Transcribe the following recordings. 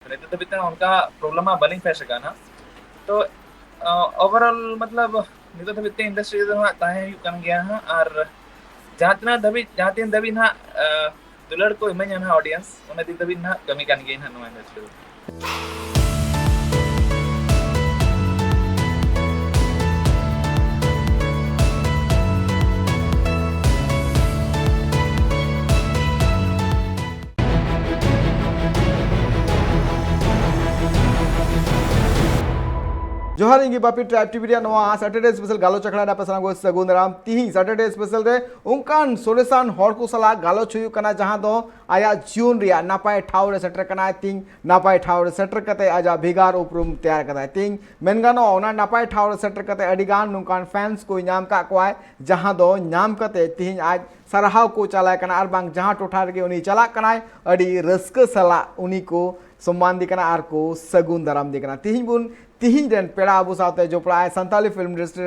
नित धबिते उनका problem बलिंग face ना तो ओवरऑल मतलब नित धबिते इंडस्ट्री दो ताहे हुई कन गया हां और जहां तना धबि जहां तीन धबि ना दुलड़ को इमेज ना ऑडियंस उन दी धबि ना कमी कन गया ना इंडस्ट्री जोहार इंगी बापी ट्राइब टीवी सैटरडे स्पेशल गालोच अखड़ा पेसना गो सगुन दाराम तिही सैटरडे स्पेशल रे उनकान सोरेसान हर को सला गालोच हुई कना जहां दो आया जीवन रिया नापाय ठाव रे सेटर कना तिंग नापाय ठाव रे सेटर कते आजा भिगार उपरुम तैयार कदा तिंग मेनगानो ओना नापाय ठाव रे सेटर कते अडिगान नुकान फैंस को नाम का क्वाय जहां दो नाम कते तिही आज सरहाव को चलाय कना आर बांग जहां टोठा रे उनी चला कनाय अडी रस्क सला उनी को सम्मान दिकना आर को सगुन दाराम दिकना तिही बुन तिहिं पेड़ा आबू साथे जोपड़ा Santali film industry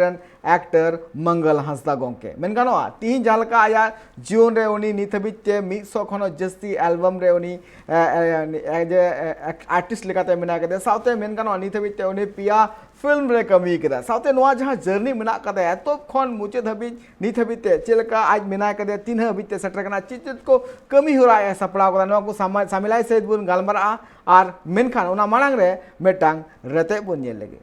actor Mangal Hansda गोंके main गानोआ तिहिं जहां आया जीवन रे उनी नित हबिते 100 खनो जस्ती एल्बम रे उनी आर्टिस्ट लेकाते मेना कदे साथे मेन गानोआ नित हबिते उनी पिया फिल्म रे कमी कदा साथे नोआ जहां जर्नी मेना कदे एतो खन मुचे धबि नित हबिते चेलका आज मेना कदे तीन हबिते सेटर कना चिचित को कमी हो रहा है सपड़ा कदा नोआ को सामिलाय से बुन गालमरा और मेनखान उना मांग रे मेटांग रते बुन नेल लगे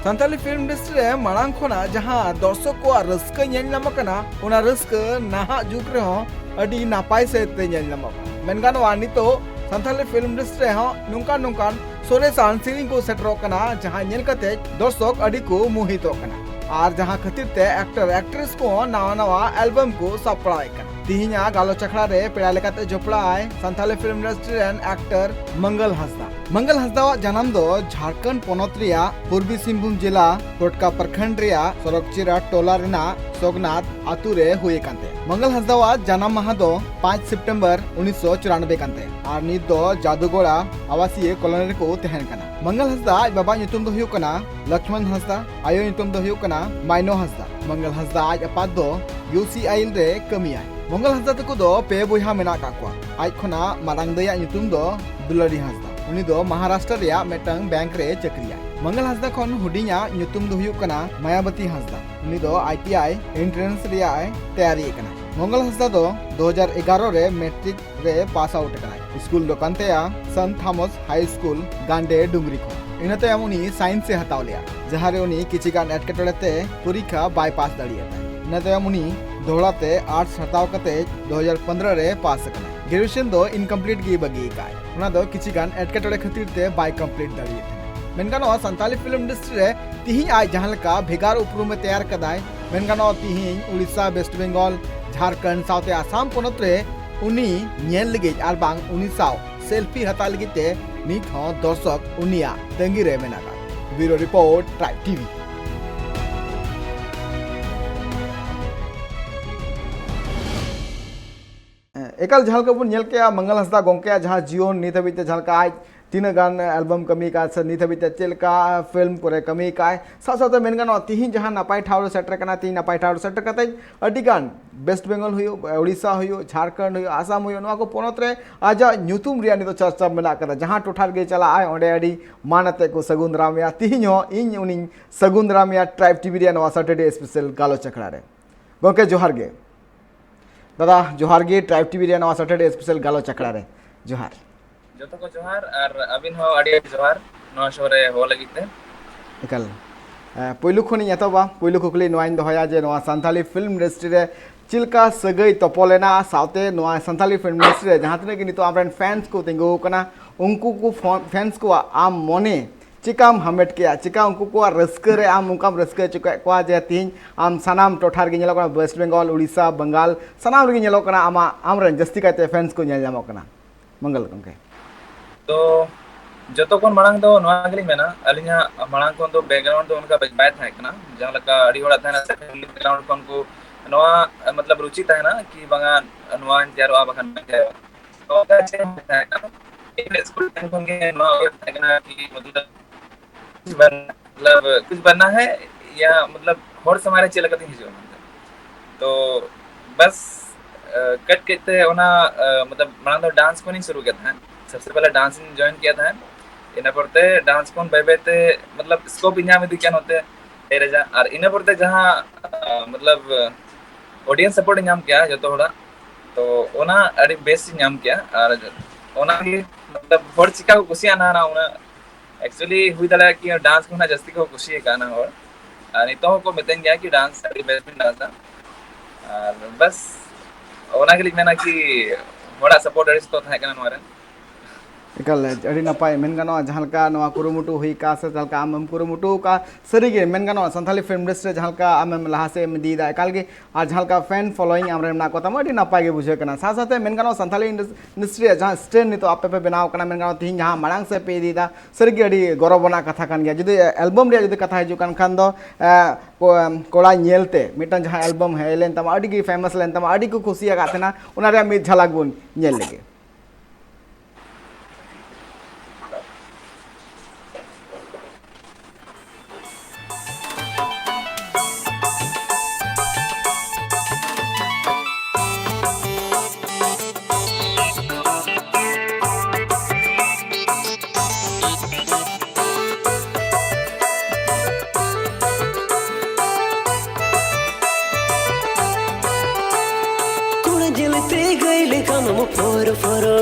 संताली फिल्म इंडस्ट्री रे मांग खोना जहां दर्शक को रस्क नेल नामकना उना रस्क नाहा जुग रे हो अडी नापाय से ते नेल नामक मेनगान वानी तो संताली फिल्म इंडस्ट्री हो नुंका नुंकान सोरेसान सीरिंग को सेटरो कना जहां नेल कते दर्शक अडी को मोहितो कना और जहां खातिर ते एक्टर एक्ट्रेस को नवा नवा एल्बम को सपड़ाय कना तिहिना गालोच अखड़ा रे पेड़ा लेकाते जोपड़ाय संताली फिल्म इंडस्ट्री रेन एक्टर मंगल हांसदा जन्म दो झारखंड पोनत रिया पूर्वी सिंहभूम जिला टोटका प्रखंड रिया सरकचिरा टोला रेना सोगनाथ आतु रे हुए कांते मंगल हांसदा जन्म माह दो 5 सितंबर 1994 कांते और नित दो जादूगोड़ा आवासीय कॉलोनी को तहन कना मंगल हांसदा आज बाबा नितुम दो हुयो कना लक्ष्मण हांसदा आयो नितुम दो हुयो कना माइनो हांसदा मंगल हांसदा आज अपाद दो यूसीआई रे कमिया मंगल हांसदा तको दो पे बोहा मेना काकवा आज खना मारांग दया नितुम दो दुलारी हांसदा उनी दो महाराष्ट्र रिया मेटंग बैंक रे चक्रिया मंगल हांसदा खन हुडिया नितुम दो हुयो कना मायावती हांसदा उनी दो आईटीआई एंट्रेंस रिया तैयारी कना मंगल हांसदा दो 2011 रे मैट्रिक रे पास आउट कना स्कूल दो कांतेया सन थॉमस हाई स्कूल गांडे डुंगरी खो इनते उनी साइंस से हताव लिया जहां रे उनी किचिगान एटकेटोलेते परीक्षा बाय पास दाड़िया इनते उनी दोहराते आर्ट्स हताव कते 2015 रे पास कना ग्रेजुएशन दो इनकम्प्लीट गी बगी काय उना दो किचिगान एटकेटोले खातिर ते बाय कंप्लीट दाड़िया मेनगानो संताली फिल्म इंडस्ट्री रे तिहिं आज जहां लका भेगार उपरुम में तैयार कदाय मेनगानो तिहिं उड़ीसा वेस्ट बंगाल झारखंड साउथ आसाम पोनत रे उनी नेल लगे आर बांग उनी साव सेल्फी हता लगिते नित हो दर्शक उनिया तंगी रे मेनाका ब्यूरो रिपोर्ट ट्राइब टीवी एकल झलका बुन नेल के मंगल हांसदा गोंके जहां जीवन नित हबिते झलका आज तीन गान एल्बम कमी का से नित हबिते चेलका फिल्म करे कमी का साथ साथ मेनगानो तिहिं जहां नापाय ठाव सेटर कना तिहिं नापाय ठाव सेटर कते अडिगान वेस्ट बंगाल हुयो उड़ीसा हुयो झारखंड हुयो आसाम हुयो नवा को पोनत रे आजा न्यूतुम रिया नितो चर्चा मेना कदा जहां टोठार गे चला आय ओंडे अडी मानते को सगुन रामिया तिहिं हो इन उनी सगुन रामिया ट्राइब टीवी रिया नवा सैटरडे स्पेशल गालो चखड़ा रे गोके जोहार गे दादा जोहार गे ट्राइब टीवी रिया नवा सैटरडे स्पेशल गालो चखड़ा रे जोहार जोतो को जोहार और अबिन हो आडी जोहार नो शो रे हो लगिते एकल पहिलु खनि एतबा पहिलु कुकली नोइन दोहया जे नोआ संताली फिल्म इंडस्ट्री रे चिलका सगई तपोलेना साउते नोआ संताली फिल्म इंडस्ट्री रे जहां तने कि नितो आमरेन फैंस को तिंगु कना उनको को फैंस को आम मोने चिकाम हमेट के चिका उनको को रस्क रे आम उनकाम रस्क चुका को जे तिन आम सनाम टोठार गे नेलो वेस्ट बंगाल उड़ीसा बंगाल सनाम रे नेलो कना आमा आमरेन जस्ती काते फैंस को नेल जामो कना मंगल गंके तो जतो कोन मांग दो नवा गली मेना अलिया मांग कोन दो बैकग्राउंड दो उनका बाय था ना जहां लका अड़ी होड़ा था ना बैकग्राउंड कोन को नवा मतलब रुचि था ना कि बंगा नवा त्यारो आ बखन तो का से था ना इन स्कूल टाइम कोन के नवा था ना कि मतलब कुछ बनना है या मतलब और समारे चल कती हिजो तो बस कट कहते ओना मतलब मांग दो डांस को नहीं शुरू किया था सबसे पहले डांसिंग ज्वाइन किया था इन पड़ते डांस को बेबेते मतलब स्कोप इनाम दिखान होते एरेजा और इन पड़ते जहाँ मतलब ऑडियंस सपोर्ट नाम किया जो तो होड़ा तो ओना अड़ी बेस नाम किया और ओना ही मतलब हर चिका को खुशी आना ना उना एक्चुअली हुई दला कि डांस को ना जस्ती को खुशी का ना और नितो को मितें गया कि डांस अड़ी बेस में डांस था और बस ओना के लिए मैंने कि बड़ा सपोर्ट अड़ी तो था करना हमारे एकल अड़ी नपाय मेन गानो जहां लका नवा कुरुमुटु हुई का से जलका आम कुरुमुटु का सरी गे मेन गानो संथाली फिल्म इंडस्ट्री जहां लका आम लहा से दीदा एकाल गे आ जहां लका फैन फॉलोइंग आमरे ना को तम अड़ी नपाय गे बुझे कना सा साथे मेन गानो संथाली इंडस्ट्री जहां स्टेन नितो आपे पे बनाव कना मेन गानो तिहिं जहां मांग से पे दीदा सरी गे अड़ी गौरवना कथा कान गया जुदी एल्बम रे जुदी कथा हिजु खान दो कोड़ा नेलते मिटन जहां एल्बम है लेन तम अड़ी गे फेमस लेन तम अड़ी को खुशी का थना उना रे मिद झलक बुन नेल लेगे Foro foro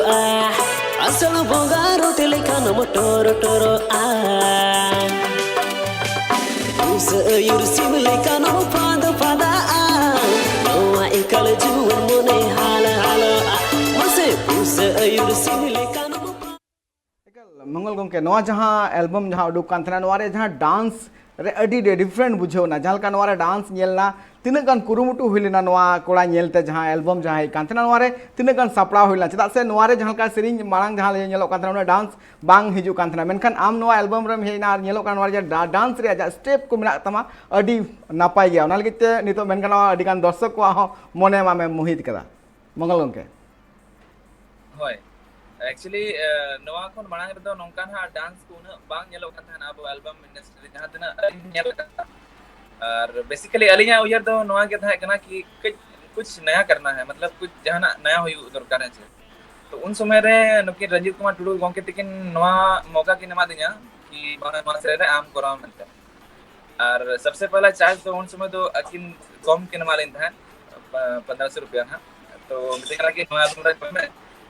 asal bongaro telekan motor toro usayur simlekan pada pada noa ikal juan mone hala hala mase usayur simlekan मंगल गमके नवा जहां एल्बम जहां उडुक कान थना नवा रे जहां डांस रे अडी डिफरेंट बुझो ना जहां का नवा रे डांस नेलना तीन गान कुरुमुटु हुइलेना नवा कोड़ा नेलते जहां एल्बम जहां कान थना नवा रे तीन गान सपड़ा हुइला चदा से नवा रे जहां का सिरिंज मांग जहां ले नेलो कान थना डांस बांग हिजु कान थना मेनखान आम नवा एल्बम रे हेना नेलो कान नवा रे डांस रे जा स्टेप को मिला तमा अडी नापाय गया ओना लगिते नितो मेनखान अडी गान दर्शक को मने मामे मोहित कदा मंगल गमके होय एक्चुअली नवा कोन मांग रे दो नोंकान हा डांस को न बांग नेलो कान थना अब एल्बम इंडस्ट्री जहां तना नेल और बेसिकली अलिया उयर दो नवा के था कना कि कुछ नया करना है मतलब कुछ जहां नया हुई दरकार है तो उन समय रे नुकी रंजीत कुमार टुडू गोंके तिकिन नवा मौका की नमा दिया कि बाना मासे रे आम कोराम मनते और सबसे पहला चार्ज तो उन समय तो अकिन कम के नमा लेन था 1500 रुपया ना तो मिते करा कि नवा एल्बम रे में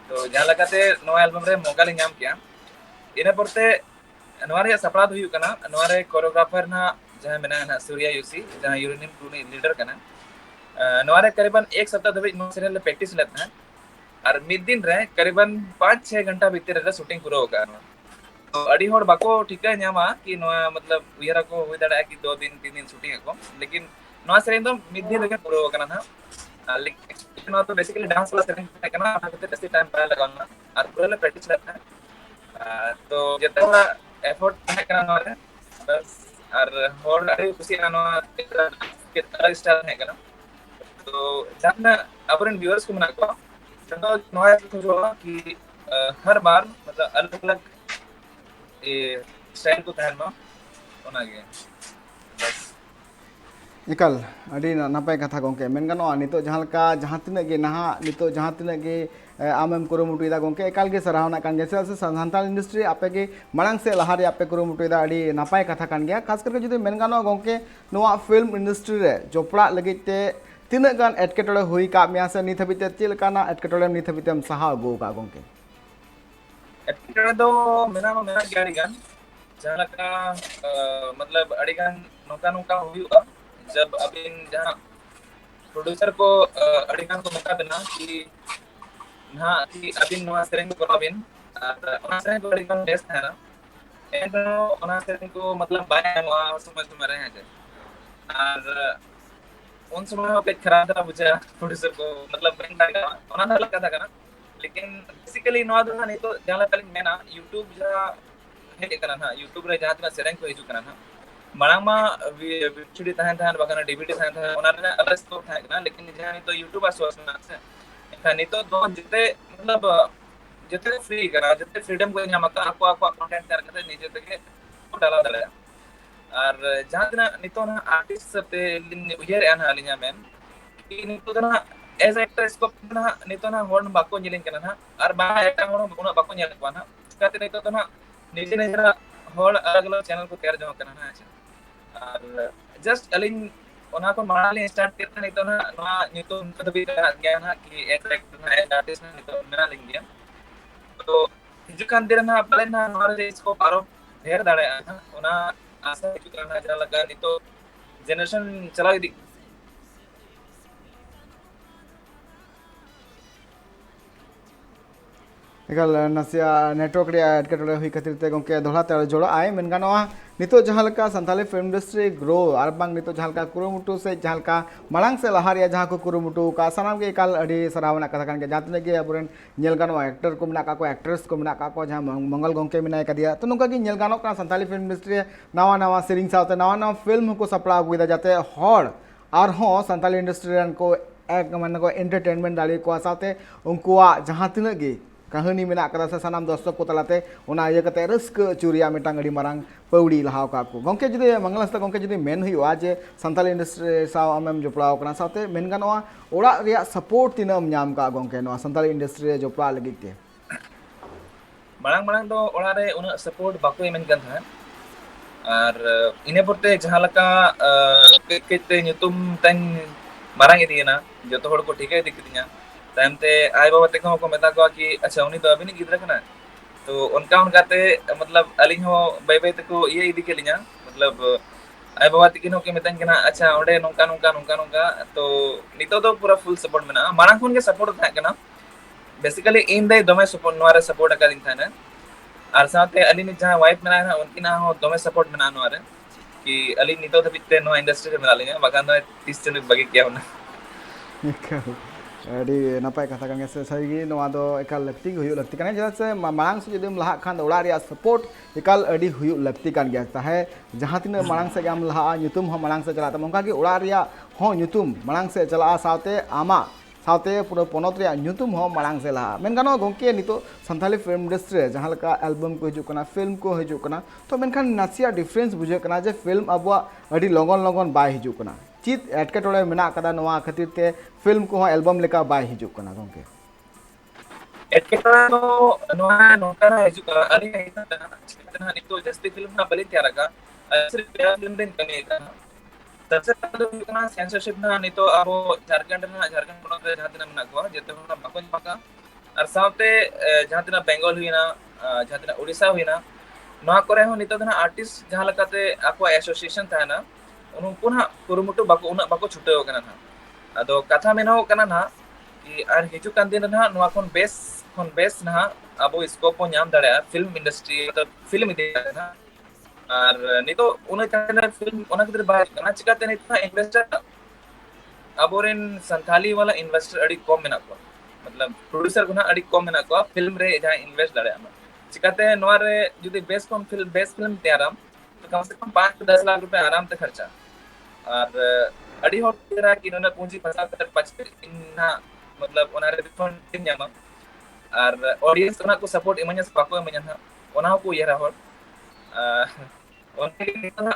तो जहां लगाते नवा एल्बम रे मौका ले नाम किया इने परते नवा रे सपड़ा हुई कना नवा रे कोरियोग्राफर ना जहां मेना ना सूर्या यूसी जहां यूरेनियम टू लीडर कना नवा रे करीबन एक सप्ताह धबे नो सीरियल प्रैक्टिस लेते हैं और मिड दिन रे करीबन 5-6 घंटा भीतर रे शूटिंग पूरा होगा तो अड़ी होड़ बाको ठीक है न्यामा कि नवा मतलब उयरा को हुई दड़ा कि 2 दिन 3 दिन शूटिंग को लेकिन नवा सीरियल तो मिड दिन रे पूरा होगा ना लेकिन नवा तो बेसिकली डांस वाला सीरियल है कना तो जैसे टाइम पहले लगाना और पूरा प्रैक्टिस लेते हैं तो जितना एफर्ट है करना है बस और होड़ अड़ी खुशी ना के अलग स्टाइल है करना तो जब अपन व्यूअर्स को मना को तो नया कुछ होगा कि हर बार मतलब अलग-अलग ये स्टाइल को तहन में होना गया बस एकल अड़ी नपाय कथा गोंके मेन गानो नितो जहां तिना गे नहा नितो जहां तिना गे आमेम कुरुमुटुदा गोंके एकाल गे सराहना कान गया से सान्ताल इंडस्ट्री आपे के मांग से लहारे आपे कुरुमुटुदा अड़ी नपाय कथा कान गया खास करके जुदी मेन गानो गोंके नोआ फिल्म इंडस्ट्री रे जोपड़ा लगिते तीन गान एटकेटोड़े हुई का मिया से नित हबिते चिलकाना एटकेटोड़े नित हबिते सहा गो का गोंके एटकेटोड़े दो मेना गाड़ी गान जहां का मतलब अड़ी गान नोका हुआ जब अबिन जहां प्रोड्यूसर को अड़ी गान को मौका देना कि हां कि अबिन नवा सेरेंग को अबिन ओना सेरेंग को अड़ी गान बेस्ट है ना एंड ओना सेरेंग को मतलब बाय नवा समझ में रहे हैं और उन समय पे खराब था मुझे प्रोड्यूसर को मतलब बैंक डाला ओना था लगा था ना लेकिन बेसिकली नवा दो नहीं तो जहां तक मैं ना YouTube जा है करना ना YouTube रे जहां तना सेरेंग को हिजू करना ना मांग मा वीडियो तहन तहन बगना डीवीडी तहन तहन ओना रे अलग तो था ना लेकिन जहां तो YouTube सोर्स में से नहीं तो दो जिते मतलब जिते फ्री करा जिते फ्रीडम को न्याम का आपको कंटेंट तैयार करते निजे तक डाला दले और जहां तना नितो ना आर्टिस्ट ते उयर एना अलिया मैम कि नितो ना एज एक्टर स्कोप ना नितो ना हॉर्न बाको nyelin kana na ar ba eta hor una bako nyel ko na chikate nito to na nije nijera hor alag alag channel ko tayar jong kana na acha ar just alin ona ko manali start kirna nito na na nito unka bi gaya na ki ek actor na ek artist na nito mena ling dia to hijukan dir na palen na nore scope aro ढेर दाड़े ना ona asa hijukan na jala laga nito generation chala idi एकाल नसिया network रे एटकेटोड़े हुई खातिर ते गंके दोहला ते जोड़ा आए मेन गानोआ नितो जहां लका संथाली फिल्म इंडस्ट्री ग्रो आर बांग नितो जहां लका कुरुमुटु से जहां लका मालांग से लहारिया जहां को कुरुमुटु का सनाम के एकाल अडी सरावना कथा कान के जातने के अबरेन नेल गानोआ एक्टर को मिना का को एक्ट्रेस को मिना का को जहां मंगल गंके मिना का दिया तो नुका की नेल गानो का संथाली फिल्म इंडस्ट्री नवा नवा सीरिंग साथे नवा नवा फिल्म को सपड़ा गुइदा जाते हॉर आर हो संथाली इंडस्ट्री को एक मन को एंटरटेनमेंट दाड़ी को साथे उनकुआ जहां तिना गे कहानी में से सानाम दर्शक को तलाते उना ये कते रस्क चुरिया मिटांग अड़ी मारांग पौड़ी लहाव का को गंके जुदे मंगलस्ता गंके जुदे मेन हुआ जे संताली इंडस्ट्री साव आमेम जोपड़ाव कना साथे मेन गानोआ ओड़ा रिया सपोर्ट तिनम नाम का गंके नोआ संताली इंडस्ट्री जोपड़ा लगित ते मारांग मारांग दो ओड़ा रे उना सपोर्ट बाको एमेन कन था और इने पोरते जहां लका केते nyutum तंग मारांग इदिना जतो होड़ को ठीके दिखतिया तायमते आय बाबा ते को मेता को कि अच्छा उनी तो अभी नहीं गिदरा कना तो उनका उनकाते मतलब अलिंग हो बाय बाय तको ये इदी के लिया मतलब आय बाबा तिकिनो के मेतन कना अच्छा ओडे नोंका नोंका नोंका नोंका तो नितो तो पूरा फुल सपोर्ट मेना मारांग खुन के सपोर्ट था कना बेसिकली इन दे दोमे सपोर्ट नोरे सपोर्ट का दिन था ना और साथे अली ने जहां वाइफ मेना है उनकी ना हो दोमे सपोर्ट मेना नोरे कि अली नितो तो बिते नो इंडस्ट्री में मेना लेंगे बगान दो 30 जन बगे क्या होना अड़ी नपाय कथा कांगे से सही नोआ दो एकाल लक्ति हुयु लक्ति काने जदा से मांग से जदि लहा खान ओड़ा रिया सपोर्ट एकाल अड़ी हुयु लक्ति कान गया ताहे जहां तिन मांग से गाम लहा nyutum हो मांग से चला त मंका की ओड़ा रिया हो nyutum मांग से चला साथे आमा साथे पूरा पोनत रिया nyutum हो मांग से लहा मेन गानो गंके नितो संथाली फिल्म इंडस्ट्री जहां लका एल्बम को हिजु कना फिल्म को हिजु कना तो मेनखान नासिया डिफरेंस बुझे कना जे फिल्म अबवा अड़ी लगन लगन बाय हिजु कना चित एटकेटोड़े मेना कदा नोआ खातिर ते फिल्म को एल्बम लेका बाय हिजु कना गंके एटकेटोड़ा तो नोआ नोका ना हिजु का अली इतना नितो जस्ती फिल्म ना बलि त्यारा का सिर्फ प्यार फिल्म दिन कमी का सबसे पहले तो ना सेंसरशिप ना नितो अब झारखंड पोनत रे जहां मेना को जेते ना बाकोन पाका और साथे जहां तना बेंगल हुई ना जहां तना ओडिसा हुई ना नोआ करे हो नितो ना आर्टिस्ट जहां लकाते आको एसोसिएशन था ना उनको ना कुरुमुटु बाको उना बाको छुटे कना ना अदो कथा मेनो कना ना कि आर हिजु कान दिन ना नोआ कोन बेस ना अबो स्कोप को नाम दाड़ा फिल्म इंडस्ट्री मतलब फिल्म इदे ना और नितो उना चैनल फिल्म उना किधर बाय कना चिकाते नितो इन्वेस्टर अबोरेन संथाली वाला इन्वेस्टर अड़ी कम मेना को मतलब प्रोड्यूसर को ना अड़ी कम मेना को फिल्म रे जहां इन्वेस्ट दाड़ा चिकाते नोआ रे जुदी बेस फिल्म तैयारम तो कम से कम 5-10 लाख रुपए आराम से खर्चा और अड़ी हो तेरा कि उन्होंने पूंजी फंसा कर 25 इन्ना मतलब उन्होंने रिफंड टीम ᱧᱟᱢᱟ और ऑडियंस उन्हें को सपोर्ट इमanya बाको इमanya ना उन्हें को ये रहा उनके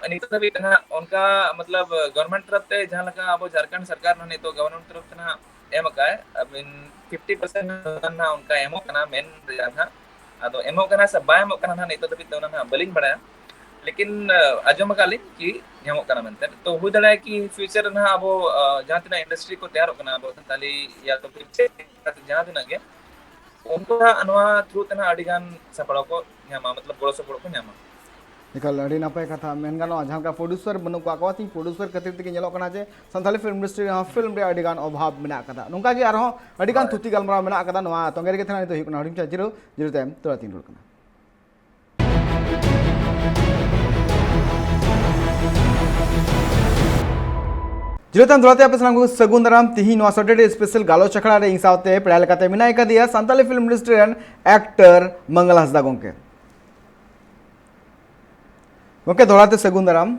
नितो तभी ना उनका मतलब गवर्नमेंट तरफ से जहां लगा अब झारखंड सरकार ने तो गवर्नमेंट तरफ से ना एम का है अब 50% ना उनका एमओ कना मेन ना अदो एमओ कना सब बाय एमओ कना नितो तभी तो ना बलिंग बड़ा लेकिन आजम कालीन की ᱧᱟᱢᱚᱜ कना मेनते तो हुई दड़ा कि फ्यूचर ना अब जहां तना इंडस्ट्री को तैयार कना अब संताली या तो फिर जहां तना के उनको नवा थ्रू तना अडिगान सपड़ो को ᱧᱟᱢᱟ मतलब बड़ो सपड़ो को ᱧᱟᱢᱟ निकल अड़ी नपाय कथा मेन गानो जहां का प्रोड्यूसर बनु को आकवाती प्रोड्यूसर खातिर ते ñelo कना जे संताली फिल्म इंडस्ट्री हा फिल्म रे अडिगान अभाव मेना कथा नुका गे आरो अडिगान थुती गलमरा मेना कथा नवा तोंगेर के थना तो हिकना हडिम चा जिरो टाइम तोरा तीन रोड कना जिलोतान दोलाते आपे सलाम को सगुन दाराम तिही नोआ सैटरडे स्पेशल गालो चखड़ा रे इन सावते पड़ाय लकाते मिनाय का दिया संताली फिल्म इंडस्ट्री रन एक्टर मंगल हंसदा गोंके दोलाते सगुन दाराम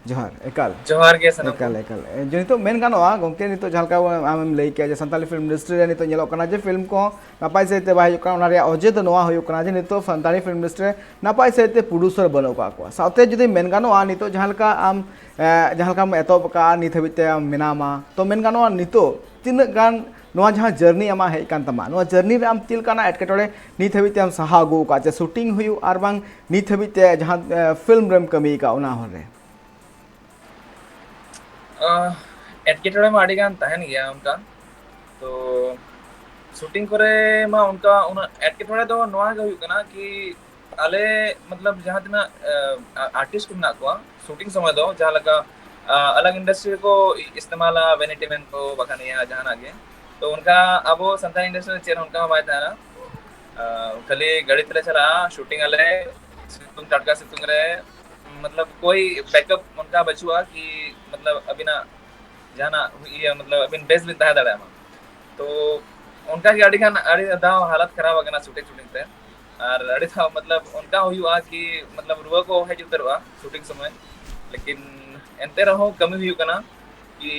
जोहार एकाल जोहार के सनम एकाल जो तो मेन गानोआ गोंके नितो झालका आम लई के जे संताली फिल्म इंडस्ट्री रे नितो ñelo कना जे फिल्म को नापाय सेते बाय कना ओना रे अजे तो नोआ होयो कना जे नितो संताली फिल्म इंडस्ट्री नापाय सेते प्रोड्यूसर बनो का सावते जदि मेन गानोआ नितो झालका आम जहां का एतब का नित हबिते मेनामा तो मेन गानोआ नितो तीन गान नवा जहां जर्नी आमा हेज कान तमा नवा जर्नी रे आम तिल काना एटकेटोड़े नित हबी ते आम सहा गो का जे शूटिंग हुयु आर बांग नित हबी ते जहां फिल्म रेम कमी का उना होरे एटकेटोड़े में आड़ी गान तहन गया उनका तो शूटिंग करे मा उनका उन एटकेटोड़े दो नवा गे हुयु कना कि आले मतलब जहां तना आर्टिस्ट को ना को शूटिंग समय दो जहां लगा अलग इंडस्ट्री को इस्तेमाल वेनिटी मैन को बखान या जहां आगे तो उनका अब संतान इंडस्ट्री चेर उनका बाय था ना खाली गाड़ी तले चला शूटिंग आले सितुंग टटका सितुंग रे मतलब कोई बैकअप उनका बचुआ कि मतलब अभी ना जाना ये मतलब अभी बेस भी तहा दड़ा तो उनका की अड़ी दाव हालत खराब गना शूटिंग ते और अड़ी दाव मतलब उनका हुआ कि मतलब रुआ को हेज उतरवा शूटिंग समय लेकिन एंते रहो कमी हुई कना कि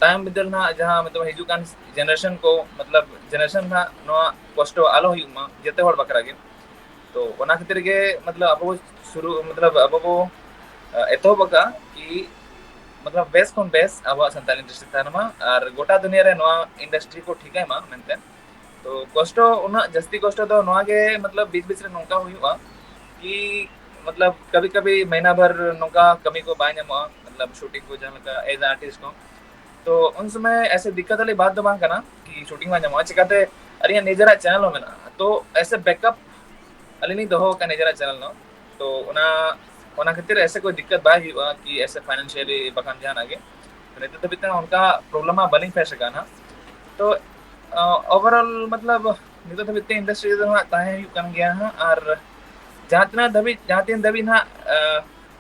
टाइम बदल ना जहां मतलब हिजुकान जनरेशन को मतलब जनरेशन ना नवा कष्टो आलो हुयुमा जते हर बकरा के तो ओना खातिर के मतलब अब शुरू मतलब अब वो एतो बका कि मतलब बेस कोन बेस अब संताल इंडस्ट्री थानमा और गोटा दुनिया रे नवा इंडस्ट्री को ठीक है मा मेनते तो कष्टो उना जस्ती कष्टो तो नवा के मतलब बीच बीच रे नोका हुयुआ कि मतलब कभी कभी महीना भर नोका कमी को बाय नमा मतलब शूटिंग को जहां का एज आर्टिस्ट को तो उन समय ऐसे दिक्कत वाली बात तो बांग करना कि शूटिंग में जमा चिकाते अरे निजरा चैनल हो में ना तो ऐसे बैकअप अली नहीं दो का निजरा चैनल नो तो उना खातिर ऐसे कोई दिक्कत बाय हुआ कि ऐसे फाइनेंशियली बखान ध्यान आगे नहीं तो बितना उनका प्रॉब्लम आ बलिंग फेस का ना तो ओवरऑल मतलब नहीं तो बितना इंडस्ट्री तो ताहे कन गया है और जहां तीन दबी ना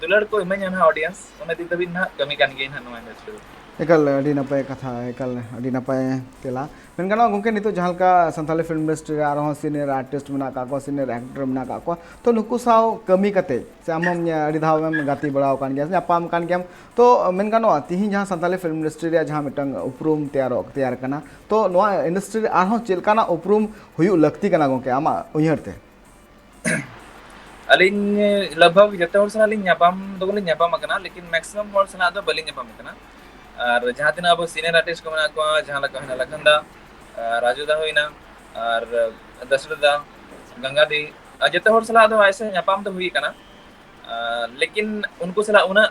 दुलड़ को इमेज ना ऑडियंस उन्हें दी दबी ना कमी कान गई ना नो इंडस्ट्री एकल अड़ी नपाय कथा एकल अड़ी नपाय तेला मेनगानो गंके नितो जहां का संथाली फिल्म इंडस्ट्री रे आरो सीनियर आर्टिस्ट मना का को सीनियर एक्टर मना का को तो नुकु साव कमी कते से आमम अड़ी धाव में गाती बड़ाव कान गया अपाम कान गया तो मेनगानो तिही जहां संथाली फिल्म इंडस्ट्री रे जहां मिटंग उपरूम तैयार कना तो नवा इंडस्ट्री रे आरो चेलकाना उपरूम हुयु लगती कना गंके आमा उयहरते अलिन लगभग जते हर सला लिन न्यापाम दोगले न्यापाम कना लेकिन मैक्सिमम हर सला दो बलिन न्यापाम कना और जहां तीन अब सीनियर आर्टिस्ट को मना को जहां लगा है लखनदा राजू दा होइना और दशरथ दा गंगा दी जते हर सला दो ऐसे न्यापाम तो हुई कना लेकिन उनको सला उना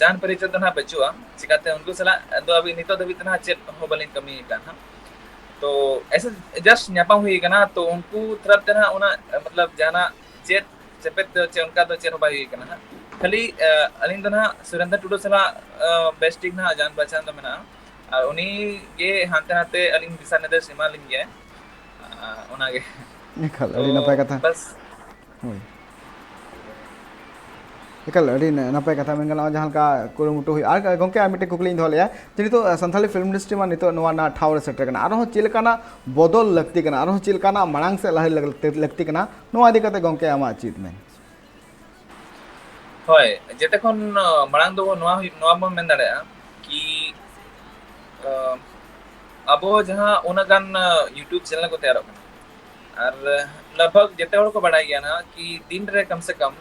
जान परिचय तो ना बचुआ चिकाते उनको सला दो अभी नितो दबी तना चेत हो बलिन कमी कना तो ऐसे जस्ट न्यापाम हुई कना तो उनको तरफ तना उना मतलब जाना चेत चेपेत चे उनका तो चेर बाई कना खाली अलिन तो ना सुरेंद्र टुडू सला बेस्टिक ना जान पहचान तो मेना और उनी ये हांते हांते अलिन दिशा निर्देश सीमा लिन गया उना के एकल अड़ी नपाय कथा बस होय एकल अड़ी नपाय कथा मेनगानो जहां का कुरुमुटु हुई आर गंके आमिटे कुकली धोलेया जे तो संथाली फिल्म इंडस्ट्री मा नितो नवा ना ठाव रे सेटर कना आरो चिलकाना बदल लगती कना आरो चिलकाना मांग से लहर लगती कना नवा आदि कते गंके आमा चित में होय जेते खन मांग दो नवा बम मेन दाड़े कि अब जहां उनगान यूट्यूब चैनल को तैयार और लगभग जेते हर को बढ़ाई गया ना कि दिन रे कम से कम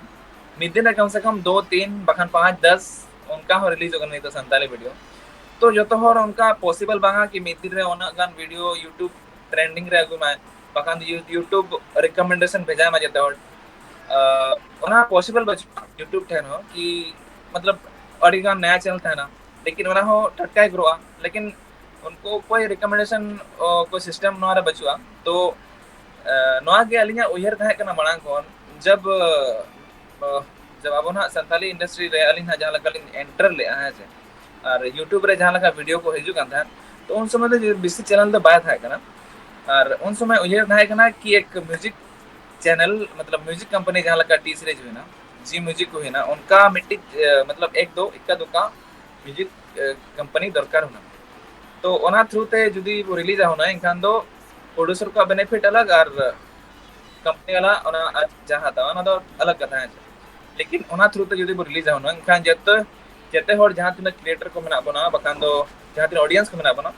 मिदिन रे कम से कम 2-3 बखान 5-10 उनका हो रिलीज होगन नहीं तो संताली वीडियो तो जो तो हर उनका पॉसिबल बांगा कि मिदिन रे उनगान वीडियो यूट्यूब ट्रेंडिंग रे अगु में बखान यूट्यूब रिकमेंडेशन भेजा मा जेते हर ओना पॉसिबल बच यूट्यूब ठहन हो कि मतलब अड़ीगान नया चैनल था ना लेकिन ओना हो टटका ग्रोआ लेकिन उनको कोई रिकमेंडेशन कोई सिस्टम नोरा बचुआ तो नोआ के अलिया उयहर था कना मांग कोन जब अब ना संताली इंडस्ट्री रे अलिन जहां लगा एंटर ले है से और यूट्यूब रे जहां लगा वीडियो को हिजु कान था तो उन समय तो बीसी चैनल तो बाय था कना और उन समय उयहर था कना कि एक म्यूजिक चैनल मतलब म्यूजिक कंपनी जहां लगा टी सीरीज हुई ना जी म्यूजिक हुई ना उनका मिट्टी मतलब एक दो इक्का दुका म्यूजिक कंपनी दरकार होना तो ओना थ्रू ते जुदी वो रिलीज होना इनखान दो प्रोड्यूसर का बेनिफिट अलग और कंपनी वाला ओना जहां था ओना दो अलग कथा है लेकिन ओना थ्रू ते जुदी वो रिलीज होना इनखान जते हर जहां तिना क्रिएटर को मेना बना बखान दो जहां तिना ऑडियंस को मेना बना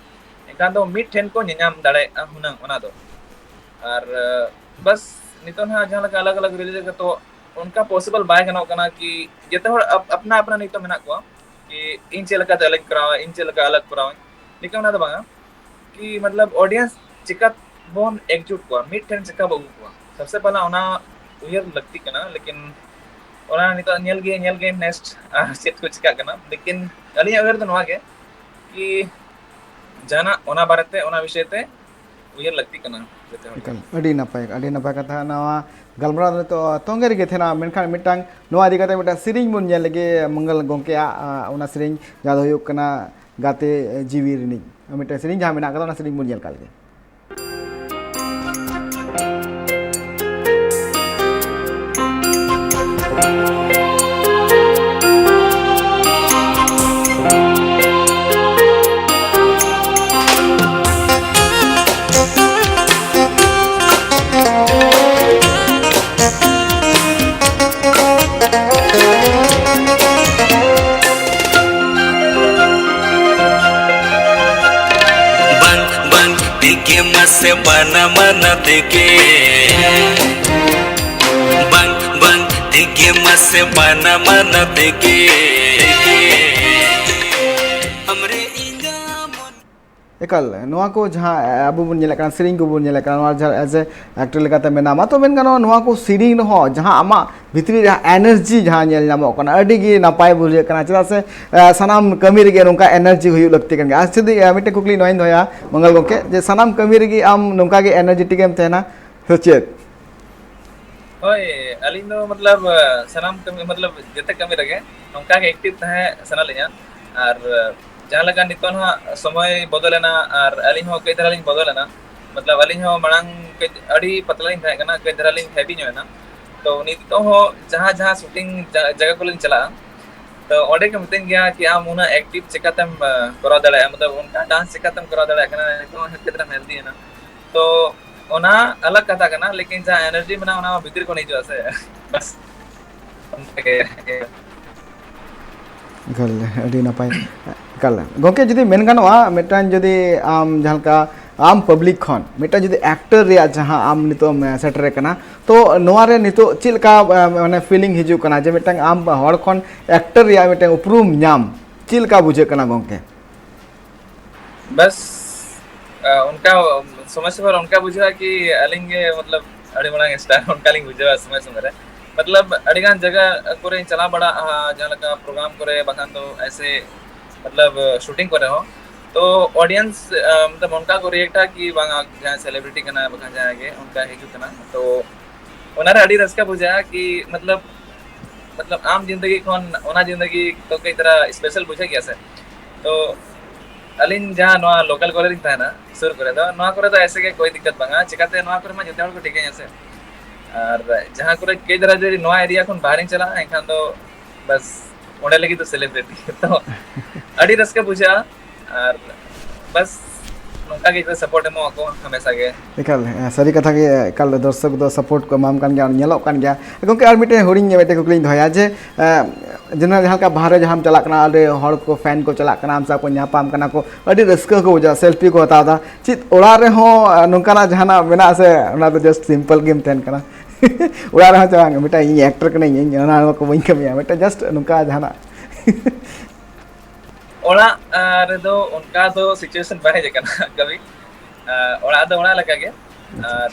इनखान दो मिड ठेन को नियाम दाड़े हुना ओना दो और बस नितो ना जहां लगा अलग अलग रिलीज का तो उनका पॉसिबल बाय गना कना कि जते हर अपना अपना नितो मेना को कि इन चेल का अलग करावा इन चेल का अलग करावा लेकिन ना तो बांगा कि मतलब ऑडियंस चिका बोन एकजुट को मिड ठन चिका बगु को सबसे पहला ओना उयर लगती कना लेकिन ओना नितो nyel ge नेक्स्ट चेत को चिका कना लेकिन अली अगर तो नवा के कि जाना ओना बारते ओना विषय ते उयर लगती कना जते हर अड़ी नपाय कथा नवा गलमरा तो तोंगे गे थेना मेनखान मिटांग नवा इदी कते मिटा सिरिंग बुन नेल लगे मंगल गोंके ओना सिरिंग जादो हुयुक कना गाते जीवी रिनी मिटा सिरिंग जहां मेना कदा ओना सिरिंग बुन नेल कालगे से बना मन देके बंग देके मसे बना मन देके हमरे इंगा एकल नवा को जहां अबु बुन नेल कना सिरिंग को बुन नेल कना नवा जहां एज ए एक्टर लेकाते मेनामा तो मेन गानो नवा को सिरिंग हो जहां आमा भितरी एनर्जी जहां नेल नामो कना अडी गी नापाय बुझे कना चला से सनाम कमी रे नोंका एनर्जी हुयु लगती कन आज जदी मिटे कुकली नोइन होया मंगल गोके जे सनाम कमी रे आम नोंका गे एनर्जेटिक एम तेना सचेत ओए अली नो मतलब सनाम कमी मतलब जते कमी रगे नोंका के एक्टिव तहे सना लेया और जहां लगा नितन हा समय बदलेना और अली हो कई तरह लिंग बदलेना मतलब अली हो मणंग के अड़ी पतला लिंग थाय कना कई तरह लिंग हैवी नो तो नितो हो जहां जहां शूटिंग जगह को लिंग चला तो ओडे के मितन गया कि आम उना एक्टिव चिकातम करा दड़ा मतलब उनका डांस चिकातम करा दड़ा कना तो कितना हेल्दी है ना तो ओना अलग कथा कना लेकिन जहां एनर्जी बना ओना भीतर को नहीं जो से बस गल अडी नपाय कल गोके जदी मेन गानोआ मेटान जदी आम जहां आम पब्लिक खन मेटा जदी एक्टर रे जहां आम नितो सेटर कना तो नोआ रे नितो चिलका माने फीलिंग हिजु कना जे मेटांग आम हड़ खन एक्टर रे मेटांग उपरूम नाम चिलका बुझे कना गोके बस उनका समय समय उनका बुझा कि अलिंगे मतलब अड़ी बड़ा स्टार उनका लिंग बुझा समय समय मतलब अड़ीगान जगह करे चला बड़ा जहां लगा प्रोग्राम करे बखान तो ऐसे मतलब शूटिंग करे हो तो ऑडियंस मतलब उनका को रिएक्ट कि बांगा जहां सेलिब्रिटी कना बखान जाएंगे उनका हिजु कना तो ओनारे अड़ी रसका बुझा कि मतलब आम जिंदगी कोन ओना जिंदगी तो कई तरह स्पेशल बुझे गया से तो अलिन जहां नवा लोकल कॉलेज था ना सुर करे तो ऐसे के कोई दिक्कत बांगा चिकाते नवा करे मा जते हर को ठीक है ऐसे और जहां करे कई तरह जे नवा एरिया कोन बाहर चला एखान तो बस ओंडे लगी तो सेलिब्रिटी तो अड़ी रसका बुझा और बस नोका के सपोर्ट एमो को हमेशा के एकाल सारी कथा के एकाल दर्शक दो सपोर्ट को माम कान गया नेलो कान गया गोके आर मिटे होरिंग बेटे कुकलिंग धया जे जना जहां का बाहर जहां चला कना अरे हड़ को फैन को चला कना हम सब को न्यापाम कना को अडी रस्का को वजह सेल्फी को हता था चित ओड़ा रे हो नोकाना जहाना मेना से ओना तो जस्ट सिंपल गेम तेन कना ओड़ा रे चांग मिटा इ एक्टर कने इ ओना को वइन कमिया मिटा जस्ट नोका जहाना ओड़ा रे दो उनका तो सिचुएशन बाहे जे कना कभी ओड़ा दो ओड़ा लगा के और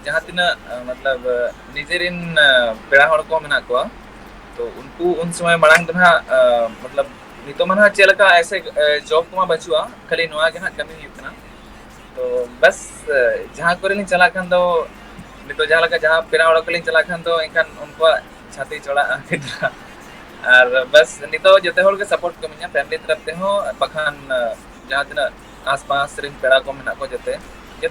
जहां तिना मतलब निजेरिन पेड़ा हड़ को मेना को तो उनको उन समय मड़ांग दना मतलब नितो मना चलका ऐसे जॉब को बचुआ खाली नोआ के कमी हुकना तो बस जहां करे लिन चला खान तो नितो जहां लगा जहां पेड़ा हड़ को लिन चला खान तो इनखान उनको छाती चढ़ा और बस नितो जते हड़ के सपोर्ट को मिया फैमिली तरफ ते हो बखान जहां तना आसपास रिन पेड़ा को मेना को जते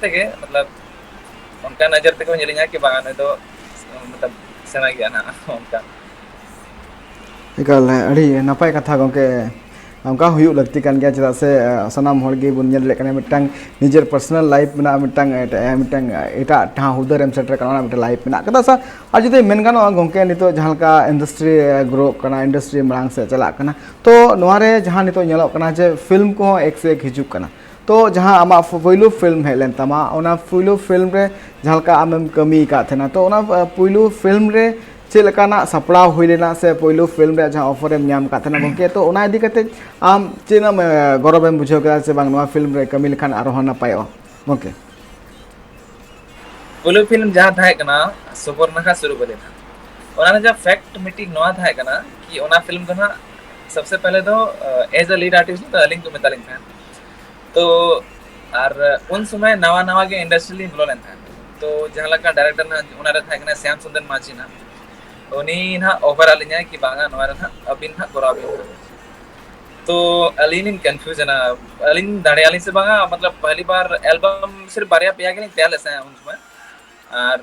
के मतलब उनका नजर ते को नेलिया कि बागान तो मतलब सेना गया ना उनका एकाल अड़ी नपाय कथा गोके हमका हुयु लगती कान गया चदा से सनाम हड़ गे बुन नेल लेकने मिटांग निजर पर्सनल लाइफ में मिटांग एटा ठा हुदर एम सेटर कना मिटा लाइफ में कदा सा आ जदे मेन गानो गोके नितो जहां का इंडस्ट्री ग्रो कना इंडस्ट्री मांग से चला कना तो नोआ रे जहां नितो नेलो कना जे फिल्म को एक से एक हिजु कना तो जहां आमा पहिलो फिल्म हेलेन तमा ओना पहिलो फिल्म रे जहां का आमम कमी का थेना तो ओना पहिलो फिल्म रे चेक लेकाना सपड़ाव हुई लेना से पहिलो फिल्म रे जहां ऑफर एम नाम काथना गंके तो ओना इदी कते आम चेना गौरव एम बुझाव केदा से बांग नवा फिल्म रे कमी लेखान आरो नपायो गंके पुलो फिल्म जहां था कना सुपर्णखा शुरू करे था ओना जब फैक्ट मीटिंग नवा था कना कि ओना फिल्म कना सबसे पहले तो एज अ लीड आर्टिस्ट तो अलिंग को मेतालिंग था तो और उन समय नवा नवा के इंडस्ट्री बोलो लेन था तो जहां लका डायरेक्टर ना ओना रे था कना श्याम सुंदर माझी ना उनी ना ऑफर आलिnya कि बांगा नवा रे ना अबिन ना गोराबिन तो अलिन कंफ्यूजन अलिन दाड़े अलिन से बांगा मतलब पहली बार एल्बम सिर्फ बारिया पिया के नहीं तैयार है उन समय और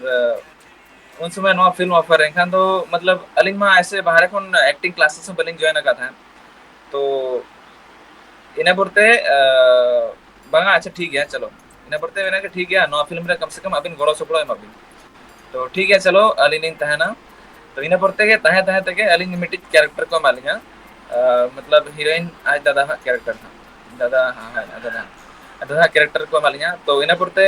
उन समय नवा फिल्म ऑफर है तो मतलब अलिन मा ऐसे बाहर कोन एक्टिंग क्लासेस में बलिंग ज्वाइन का था तो इने बोलते बांगा अच्छा ठीक है चलो इने बोलते मैंने कि ठीक है नवा फिल्म रे कम से कम अबिन गोरो सपड़ो एम अबिन तो ठीक है चलो अलिन तहना तो इने बोलते के तहे तके अलिन मिटिक कैरेक्टर को मालिया मतलब हीरोइन आज दादा कैरेक्टर था दादा हां दादा कैरेक्टर को मालिया तो इने बोलते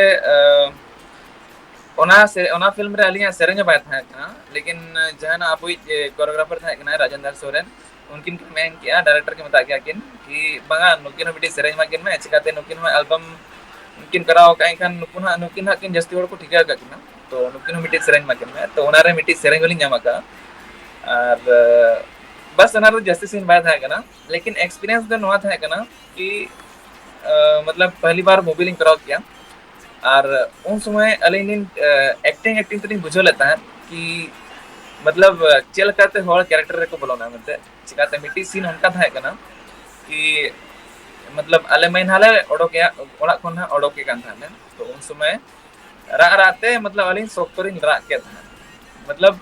ओना फिल्म रे अलिया सेरेंज बाय था लेकिन जहां आप कोरियोग्राफर था ना राजेंद्र सोरेन उनकिन मेन किया डायरेक्टर के मता किया किन कि बांगा नुकिन मिटी सेरेंज मा किन में चिकाते नुकिन में एल्बम उनकिन कराओ काई खान नुकिन हा किन जस्ती को ठीक है किन तो नुकिन मिटी सेरेंज मा किन में तो ओना रे मिटी सेरेंज वाली न्यामा का और बस ओना रे जस्ती सीन बाय था कना लेकिन एक्सपीरियंस तो नवा था कना कि मतलब पहली बार मूवी लिंक कराओ किया और उन समय अलिन एक्टिंग तो नहीं बुझो लेता है कि मतलब चल करते होल कैरेक्टर को बोलोना मतलब चिकाते मिट्टी सीन उनका था कना कि मतलब अले महीन हाले ओडोके ओड़ा कोन ना ओडोके कान था तो उन समय राते मतलब अलिन सोक्तरिन रा के था मतलब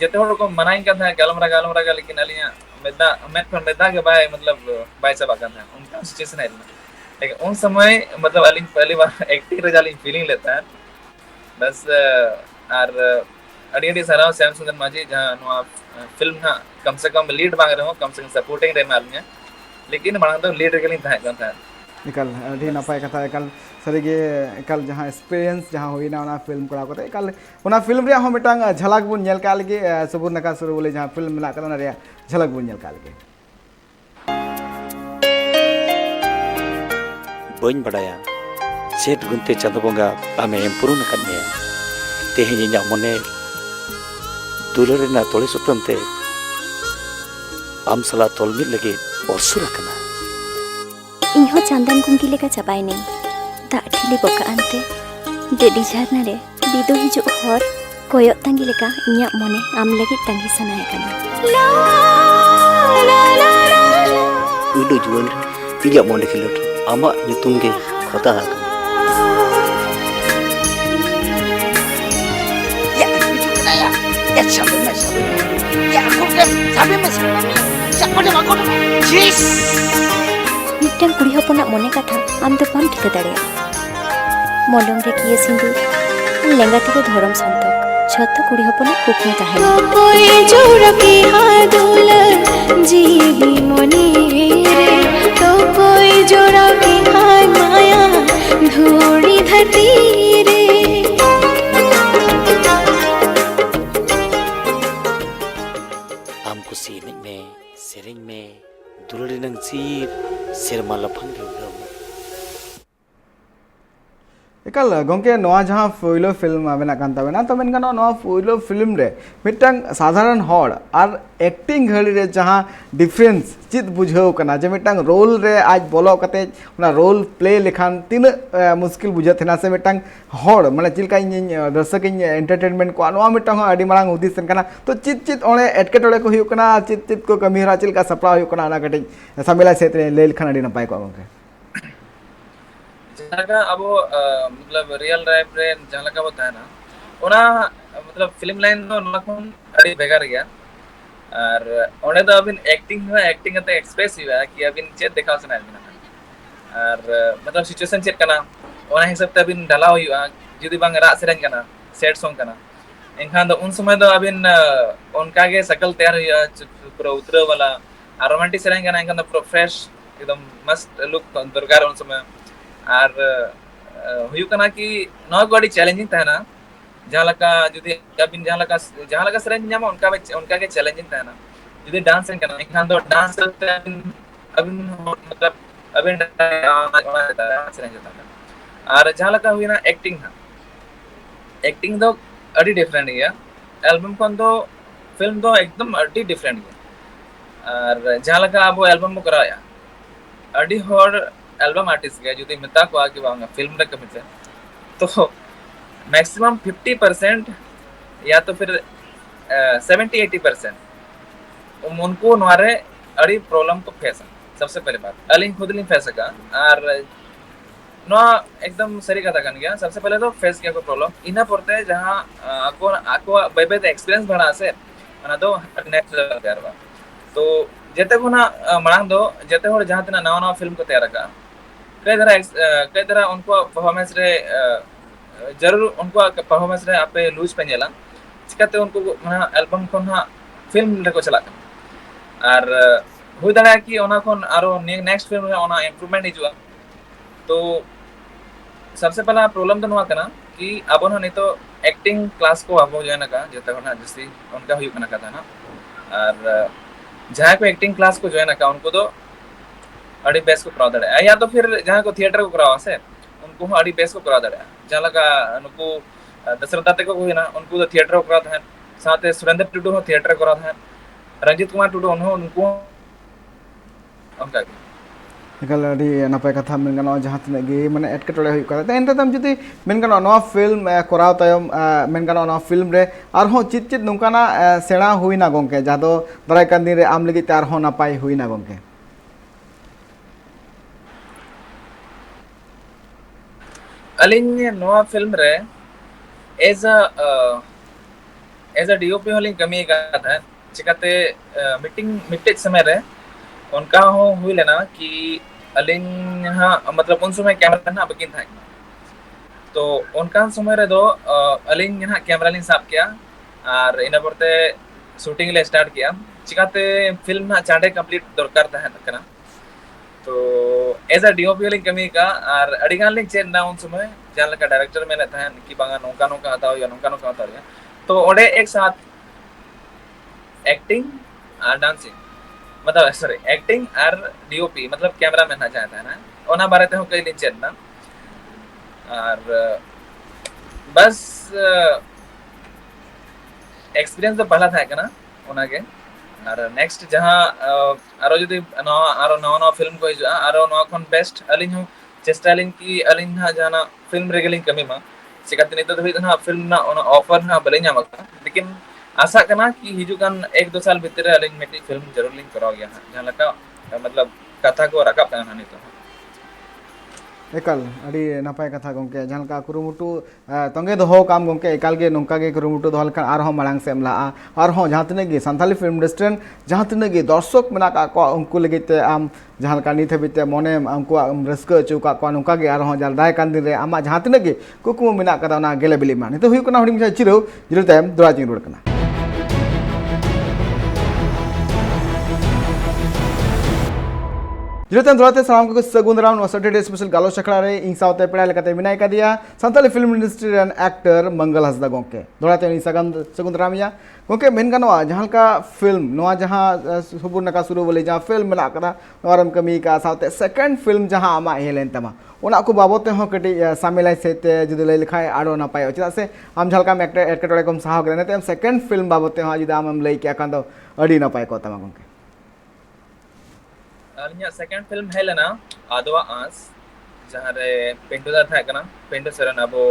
जते होड़ को मनाई का था गालमरा का लेकिन अलिया मेदा के बाय मतलब बाय सबा का था उनका सिचुएशन है लेकिन उन समय मतलब अलिन पहली बार एक्टिंग रे जालिन फीलिंग लेता है बस और अड़ी सारा श्याम सुंदर माझी जहां नवा फिल्म ना कम से कम लीड मांग रहे हो कम से कम सपोर्टिंग रे मालूम है लेकिन मांग तो लीड के लिए था एकाल अभी नपाय कथा एकाल सरीगे एकाल जहां एक्सपीरियंस जहां होइना ओना फिल्म करा कोते एकाल ओना फिल्म रे हो मिटांग झलक बुन नेल काल के सुबुरनका सुर बोले जहां फिल्म मिला कना रे झलक बुन नेल काल के बन बड़ाया चेत गुनते चांद बोंगा आमे एम्पुरुन कन्या तेहें इᱧᱟᱹᱜ मने दुलार रेना तोले सुतमते आम सला तोल मिद लगे असुर कना इहो चांदन कुंगी लेका चाबायनी दाग ठिली बका अंते डेडी झरना रे बिदो हिजु हर कोयक तांगी लेका इᱧᱟᱹᱜ मने आम लगी तांगी सनाय कना उडु जुवन इᱧᱟᱹᱜ मने खिलोट आमा nyutum ge khota ha ya sabi ya aku kan sabi mas siapa dia makon jis मिट्टन कुड़ी हपना मने कथा आम तो पाम ठिका दाड़िया मलंग रे किए सिंदूर लेंगा थे धरम संतक छत कुड़ी हपना कुकमे ताहे कोई जोरा की हादुल जीवी मने रे तो कोई जोरा की हाय माया धूड़ी धरती रे आम को सेरेंग में दुलारी नंग सीर सेरमा लफंग रे एकाल गंके नवा जहां पहिलो फिल्म आबेना कान ताबेना तो मेन गानो नवा पहिलो फिल्म रे मिटांग साधारण हॉड़ और एक्टिंग घड़ी रे जहां डिफरेंस चित बुझाव कना जे मिटांग रोल रे आज बोलो कते ना रोल प्ले लेखान तीन मुश्किल बुझत ना से मिटांग हॉड़ माने चिलका दर्शक एंटरटेनमेंट को नवा मिटांग आडी मांग उद्देश्य कना तो चित ओणे एटकेटोड़े को हुयो कना चित को कमी हरा चिलका सपड़ा हुयो कना ना कटे समिला क्षेत्र ले लेखान आडी नपाय को गंके जहां अब मतलब रियल लाइफ रे जहां लगा होता है ना ओना मतलब फिल्म लाइन तो नखन अड़ी बेगार गया और ओने तो अबिन एक्टिंग ते एक्सप्रेस हुआ कि अबिन चेत दिखाव सना और मतलब सिचुएशन चेक कना ओना हिसाब ते अबिन ढला हुआ जुदी बांग रा सेरेन कना सैड सॉन्ग कना एनखान तो उन समय तो अबिन उनका के सकल तैयार हुआ पूरा उतरे वाला और रोमांटिक सेरेन कना एनखान तो पूरा फ्रेश एकदम मस्त लुक दरकार उन समय और हुयु कना कि नवा गाड़ी चैलेंजिंग था ना जहाँ लका जुदी अबिन जहाँ लका सेरेंज ᱧᱟᱢᱟ उनका के चैलेंजिंग तहना जुदी डांस करना इखान तो डांस करते अबिन अबिन मतलब अबिन सेरेंज तहना और जहाँ लका हुईना एक्टिंग दो अड़ी डिफरेंट गया एल्बम कौन दो फिल्म दो एकदम अड़ी डिफरेंट गया और जहाँ लका अब एल्बम को कराया अड़ी हॉर एल्बम आर्टिस्ट गया जुदी मिता को आके वांगा फिल्म रे कमिते तो मैक्सिमम 50% या तो फिर 70-80% उनको नवारे अड़ी प्रॉब्लम को फेस सबसे पहले बात अली खुद नहीं फेस का और नो एकदम सही कथा कन गया सबसे पहले तो फेस किया को प्रॉब्लम इना पड़ते जहां आको आको बेबे एक्सपीरियंस बना से ना तो नेक्स्ट लेवल तैयार बा तो जेते को ना मांग दो जेते हो जहां तना नवा नवा फिल्म को तैयार का कई तरह उनको परफॉर्मेंस रे जरूर उनको परफॉर्मेंस रे आपे लूज पे नेला चिकाते उनको एल्बम को ना फिल्म रे को चला और हुई दाड़ा कि ओना कोन आरो नेक्स्ट फिल्म रे ओना इंप्रूवमेंट हिजुआ तो सबसे पहला प्रॉब्लम तो नवा कना कि अब ना नहीं तो एक्टिंग क्लास को अब जो है ना का जेते होना जैसे उनका हुई कना का था ना और जहां को एक्टिंग क्लास को जो है ना का उनको तो अड़ी बेस को करा दड़े या तो फिर जहां को थिएटर को करावा से उनको अड़ी बेस को करा दड़े जहां लगा उनको दशरथ दाते को हुई ना उनको तो थिएटर को करा था साथ सुरेंद्र टुडू हो थिएटर करा था रंजीत कुमार टुडू उनको उनका निकल अड़ी नपाय कथा मेन गानो जहां तने गे माने एटकेटोड़े हुई करा एन तम जुदी मेन गानो नवा फिल्म कोराव तयम मेन गानो नवा फिल्म रे आरहो चित चित नुकाना सेणा हुईना गोंके जादो दराय कान दिन रे आम लगी तारहो नपाय हुईना गोंके अलिन नवा फिल्म रे एज अ डीओपी होली कमी का था चिकाते मीटिंग समय रे उनका हो हुई लेना कि अलिन हाँ मतलब उन समय कैमरा ना बकिन था तो उनका समय रे दो अलिन हाँ कैमरा लिन साफ किया और इन पड़ते शूटिंग ले स्टार्ट किया चिकाते फिल्म ना चांडे कंप्लीट दरकार था ना तो एज अ डीओपी होली कमी का और अड़ीगान लिंग चेन ना उन समय जहाँ लगा डायरेक्टर में था कि बांगा नौका नौका आता हो या नौका नौका आता हो तो ओडे एक साथ एक्टिंग और डांसिंग मतलब सॉरी एक्टिंग और डीओपी मतलब कैमरा मैन ना चाहता है ना ओना बारे ते हो कई दिन चेन ना और बस एक्सपीरियंस तो पहला था ना ओना के और नेक्स्ट जहां आरो जदी आरो नवा फिल्म को हिजुआ आरो नवा कोन बेस्ट अलिन हो चेष्टा लिन की अलिन हा जाना फिल्म रेगलिंग कमी मा चिकाते नितो धबी ना फिल्म ना ओना ऑफर ना बले ᱧᱟᱢᱟ लेकिन आशा करना कि हिजुकान 1-2 साल भीतर अलिन मेटी फिल्म जरूर लिंक कराव गया जहां लका मतलब कथा को रकाब करना नहीं तो एकल अड़ी नपाय कथा गोंके जहां का कुरुमुटु तंगे दो काम गोंके एकाल गे नोंका गे कुरुमुटु दो हलकन आर हो मांग से एमला आर हो जहां तने गे संथाली फिल्म इंडस्ट्री जहां तने गे दर्शक मेना का को उनको लगिते आम जहां का नित हबिते मने उनको रस्का चौका को नोंका गे आर हो जाल दाय कान दिन रे आमा जहां तने गे कुकुम मेना का ना गेले बिली मा नितो हुई कना हुडिंग चिरो जिरो टाइम दोरा जिंग रोड कना जिरतन द्वारा सालाम को सगुन राम और सैटरडे स्पेशल गालो शखड़ा रे इन साउते पेड़ा लेकाते विनाय का दिया संताली फिल्म इंडस्ट्री रन एक्टर मंगल हंसदा गोंके द्वारा इन सगुन राम या गोंके मेन गानवा जहां का फिल्म नवा जहां सुबुर नका शुरू बोले जहां फिल्म मेना कदा नवरम कमी का साउते सेकंड फिल्म जहां आमा हेलेन तमा ओना को बाबते हो कटी सामिलाय सेते जुदि लय लिखाय आडो ना पायो चदा से आम झलका में एक्टर एटकेटोड़े कम साहा करे नेते सेकंड फिल्म बाबते हो जुदि आम लय के कान दो अडी ना पाय को तमा गोंके अलिया सेकंड फिल्म है लेना आदवा आस जहां रे पेंडुदा था कना पेंडु सरन अबो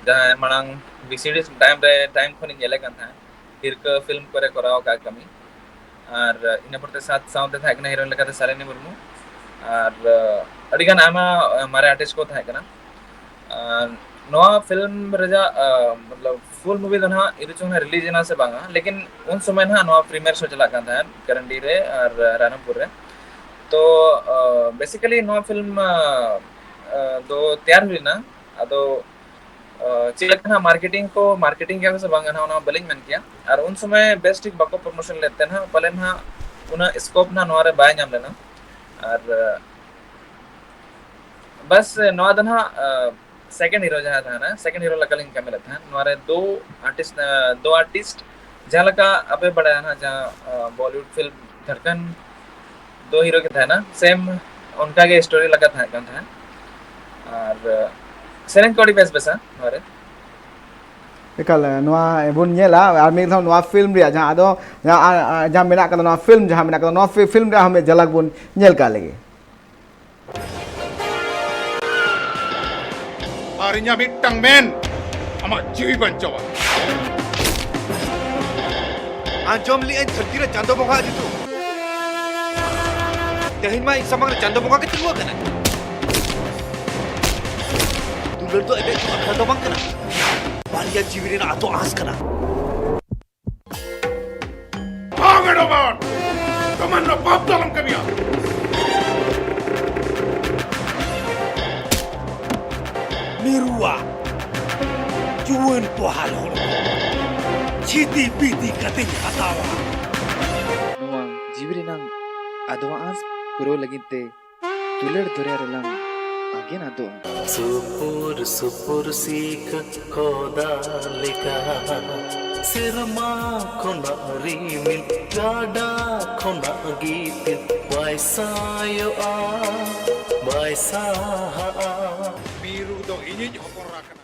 जहां मणांग बीसीडी टाइम खनि नेले कन था हिरक फिल्म करे कराव का कमी और इन पड़ते साथ साउंड था कना हीरोइन लगा सालेनी मुर्मू और अडिगान आमा मारे आर्टिस्ट को था कना नवा फिल्म रजा मतलब फुल मूवी दो ना इरुचुना रिलीज ना से बांगा लेकिन उन समय ना नवा प्रीमियर शो चला था करंडी रे और रानमपुर रे तो बेसिकली नवा फिल्म दो तैयार हुई ना अदो चिलकना मार्केटिंग क्या से बांगा ना बलिंग मन किया और उन समय बेस्ट बाको प्रमोशन लेते ना पले ना उना स्कोप ना नवारे बाय नाम लेना और बस नवा दना सेकंड हीरो जहाँ था ना सेकंड हीरो लगा लिंक कैमरा था नवारे दो आर्टिस्ट जहाँ लगा अबे बड़ा है ना जहाँ बॉलीवुड फिल्म धड़कन दो हीरो के था ना सेम उनका के स्टोरी लगा था कौन था और सेरेंग कोडी base Besa नवारे Ekal noa ebun nyela army thon noa film dia jang ado jang menak kata noa film jang menak kata noa film dia hame jalak bun nyel ka lagi. Harinya mitang men amat jiwi bancawa. Anjom li en thertira chando bonga jitu. Tehin ma samang chando bonga ke tingwa kana. Dulur to ebe khado bang kana. Balia jiwi na ato as kana. Pangadoman. Kaman na pap dalam kamiya. Mirua. Juan pohal hol. Chiti piti kateng atawa. Noa jibri nang adoa as puro laginte tuler dore arelang again ado. सुपुर सुपुर सीख खोदा लिखा सिरमा खोना रीमिल गाडा खोना गीत वैसा यो आ वैसा Biru do ini hopor rakana.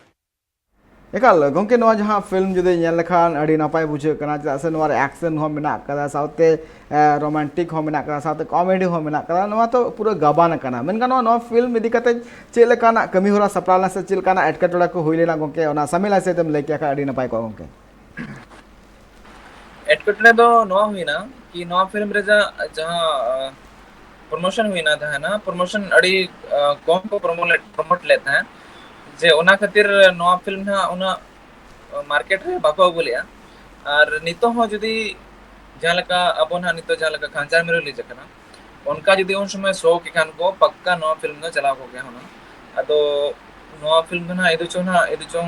Ekal gongke noa jaha film jude nyel lekhan adi napai bujhe kana cheda se noa action ho menak kada saute romantic ho menak kada saute comedy ho menak kada noa to pura gabana kana menkan noa film idi kate chele kana kami hora saprala se chil kana etkatoda ko hoile na gongke ona samila se tem leke ka adi napai ko gongke एटकटने तो नवा हुई ना कि नवा film रे जहाँ promotion हुई ना था ना प्रमोशन अड़ी कौन को प्रमोट लेता है जे उना खातिर नवा फिल्म ना उना मार्केट रे बाको बोलिया और नितो हो जदी जहाँ लगा अब ना नितो जहाँ लगा खांचार में रिलीज करना उनका जदी उन समय शो के खान को पक्का नवा फिल्म ना चला हो गया होना अतो नवा फिल्म ना इधर चों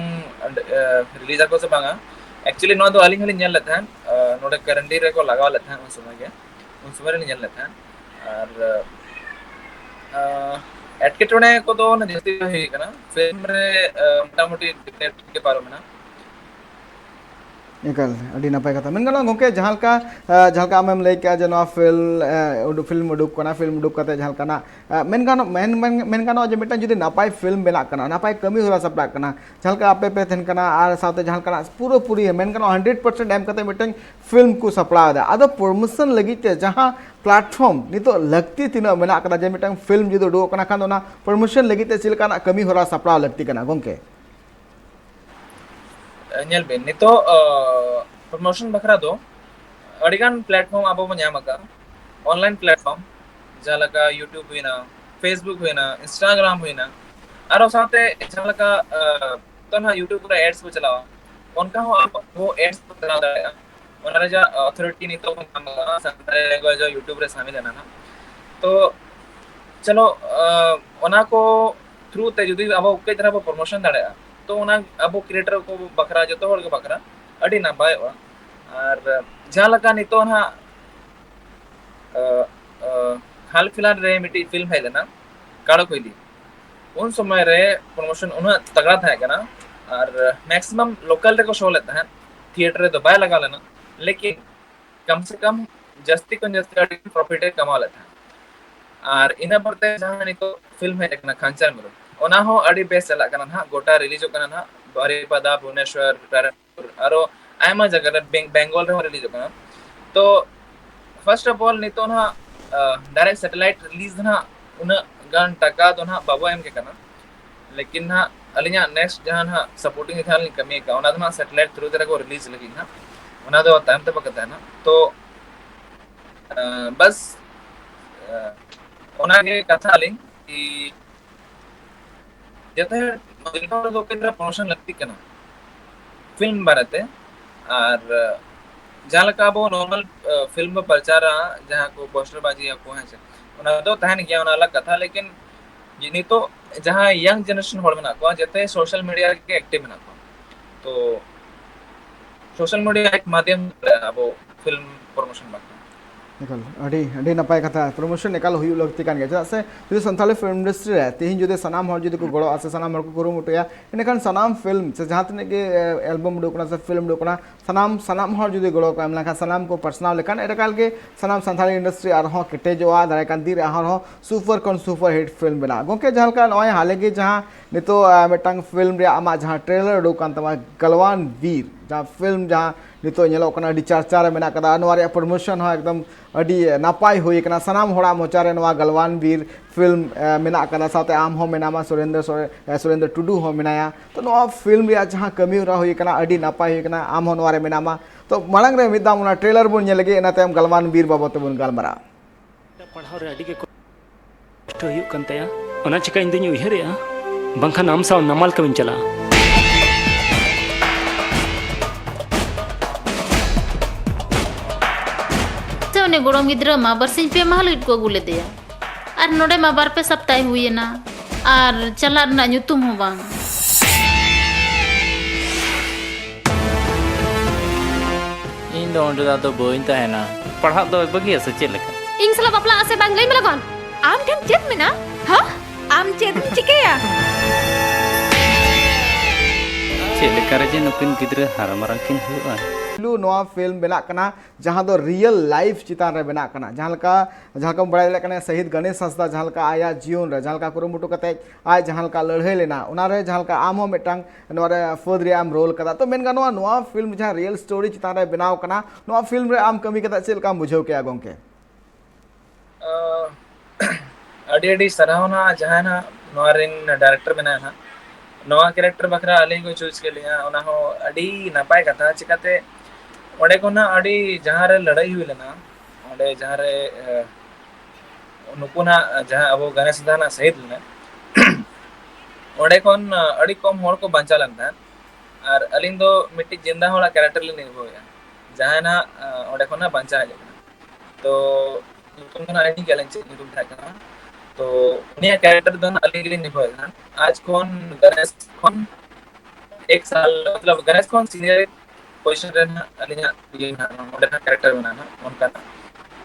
रिलीज को से बांगा एक्चुअली नवा तो अलिंग हलिंग nyel लेता है नोडे करंडी रे को लगा लेता है उन समय रे nyel लेता है और एटकेटोने को तो न जस्ती ही करना फिल्म रे मोटामोटी के पारो में ना Ekal adi napai kata menkan gongke jahalka amem lay kya jano film uduk kana film uduk kate jahalka na menkan je mitan judi napai film benak kana napai kami hura saprak kana jahalka ape pe then kana ar saute jahalka na puro puri menkan 100% em kate mitan film ku sapra da ado promotion lagi te jaha platform nito lagti tina menak kana je mitan film judi uduk kana kan ona promotion lagi te chil kana kami hura sapra lagti kana gongke nyel ben nito promotion bakra do अडिगान platform अब वो न्याम का online platform जहाँ का YouTube हुई ना Facebook हुई ना इंस्टाग्राम हुई ना और साथे जहाँ का तो ना यूट्यूब पर एड्स को चलावा उनका वो एड्स को चला रहा है उन्होंने जो अथॉरिटी नहीं तो काम का संतारे लैंग्वेज जो यूट्यूब रे शामिल है ना तो चलो उन्हें को थ्रू ते जुदी अब कई तरह वो प्रमोशन दाड़े तो उन्हें अब क्रिएटर को बकरा जो तो और के बकरा अड़ी ना बाय और जहाँ लगा नहीं तो ना हाल फिलहाल रे मिट्टी फिल्म है लेना काढ़ो कोई दी उन समय रे प्रमोशन उन्हें तगड़ा था क्या ना और मैक्सिमम लोकल रे को शो लेता है थिएटर रे तो बाय लगा लेना लेकिन कम से कम जस्ती प्रॉफिट कमा लेता है और इन्हें बढ़ते जहाँ नहीं तो फिल्म है लेकिन खांचार में ओना हो अड़ी बेस चला करना ना गोटा रिलीज करना ना बारिपदा भुवनेश्वर और आयमा जगह बेंगल रे रिलीज करना तो फर्स्ट ऑफ ऑल नहीं तो ना डायरेक्ट सैटेलाइट रिलीज ना उन गान टका तो ना बाबू एम के करना लेकिन ना अलिया नेक्स्ट जहां ना सपोर्टिंग था नहीं कमी का उना ना सैटेलाइट थ्रू तरह को रिलीज लगी ना उना तो टाइम पे पकता है ना तो बस उना के कथा लिंग कि जैसे जिनका तो केंद्र प्रमोशन लगती करना फिल्म बारते और जहाँ लगा वो नॉर्मल फिल्म प्रचार जहाँ को पोस्टरबाजी या को है से उन्हें तो तहन किया उन्हें अलग कथा लेकिन जिन्हीं तो जहाँ यंग जनरेशन होड़ में ना को जैसे सोशल मीडिया के एक्टिव में ना को तो सोशल मीडिया एक माध्यम वो फिल्म प्रमोशन बाकी एकाल अड़ी नपाय कथा प्रमोशन एकाल हुई लगती कान गया चदा से जुदी संथाली फिल्म इंडस्ट्री रे तेहिं जुदी सनाम हर जुदी को गड़ो आसे सनाम हर को कुरुमुटुया इनखान सनाम फिल्म से जहां तने के एल्बम उडुकना से फिल्म उडुकना सनाम हर जुदी गड़ो को एमला सनाम को पर्सनल लेखान एकाल के सनाम संथाली इंडस्ट्री आरहो केटेजोआ दाराय कान दी आरहो सुपर हिट फिल्म बना गोके जहां का नय हाले के जहां नितो मेटांग फिल्म रे आमा जहां ट्रेलर उडुकान तमा गलवान वीर जहां फिल्म जहां नितो ñeloक kana di चर्चा रे मेना कदा नोवा रे प्रमोशन हो एकदम अडी नापाय हुई कना सनाम होड़ा मोचा रे नोवा गलवान वीर फिल्म मेना कदा साथे आम हो मेनामा सुरेंद्र टुडू हो मेनाया तो नोवा फिल्म रे जहां कमी रा हुई कना अडी नापाय हुई कना आम हो नोवा रे मेनामा तो मांग रे मिदाम ना ट्रेलर बुन ñelege एना तायम गलवान वीर बाबत बुन गालमरा पढ़ाव रे अडी के कष्ट हुई कन तया ओना चिका इन दुनी उहरेया बंखा नाम साव नमाल कमिन चला ने गोड़म गिद्रा मा बरसिन पे महल को गुले दिया और नोडे मा बार पे सप्ताह हुई ना और चला ना ᱧᱩᱛᱩᱢ हो बांग इन दो ओंडे दा बोइन तहना पढ़ा दो बगिया से चेल लेका ᱤᱧ ᱥᱟᱞᱟᱜ ᱵᱟᱯᱞᱟ ᱟᱥᱮ ᱵᱟᱝ ᱞᱟᱹᱭ ᱢᱮ ᱞᱚᱜᱚᱱ ᱟᱢ ᱴᱷᱮᱱ ᱪᱮᱫ ᱢᱮᱱᱟ ᱦᱟ ᱟᱢ ᱪᱮᱫ ᱮᱢ ᱪᱤᱠᱟᱹᱭᱟ चेल लेका रे जे नुकिन गिद्रा हारमारां किन हुआ लू नोआ फिल्म बना कना जहां दो रियल लाइफ चितान रे बना कना जहां का बड़ा लेकने शहीद गणेश हंसदा जहां का आया जीवन रे जहां का कुरुमुटु कते आय जहां का लड़ाई लेना उना रे जहां का आम हो मिटांग नोआ रे फद रे आम रोल कदा तो मेन गानवा नोआ फिल्म जहां रियल स्टोरी चितान रे बनाव कना नोआ फिल्म रे आम कमी कदा चेल का बुझाव के गोंके अडी सराहना जहां ना नोआ रिन डायरेक्टर बना ना नोआ कैरेक्टर बखरा अलिंग को चूज के लिया उना हो अडी नपाय कथा चिकाते ओडे को ना अड़ी जहां रे लड़ाई हुई लेना ओडे जहां रे नुकुना जहां अब गणेश दाना शहीद लेना ओडे कोन अड़ी कम होड़ को बंचा लगता है और अलिंग दो मिट्टी जिंदा होला कैरेक्टर ले निभो या जहां ना ओडे को ना बंचा है तो तुम ना आईडी कैलेंज तुम था करना तो ने कैरेक्टर दन अलिंग ले निभो है आज कौन गणेश कौन एक साल मतलब गणेश कौन सीनियर पोजीशन रहना अलिंग ये ना ओडे ना कैरेक्टर बनाना उनका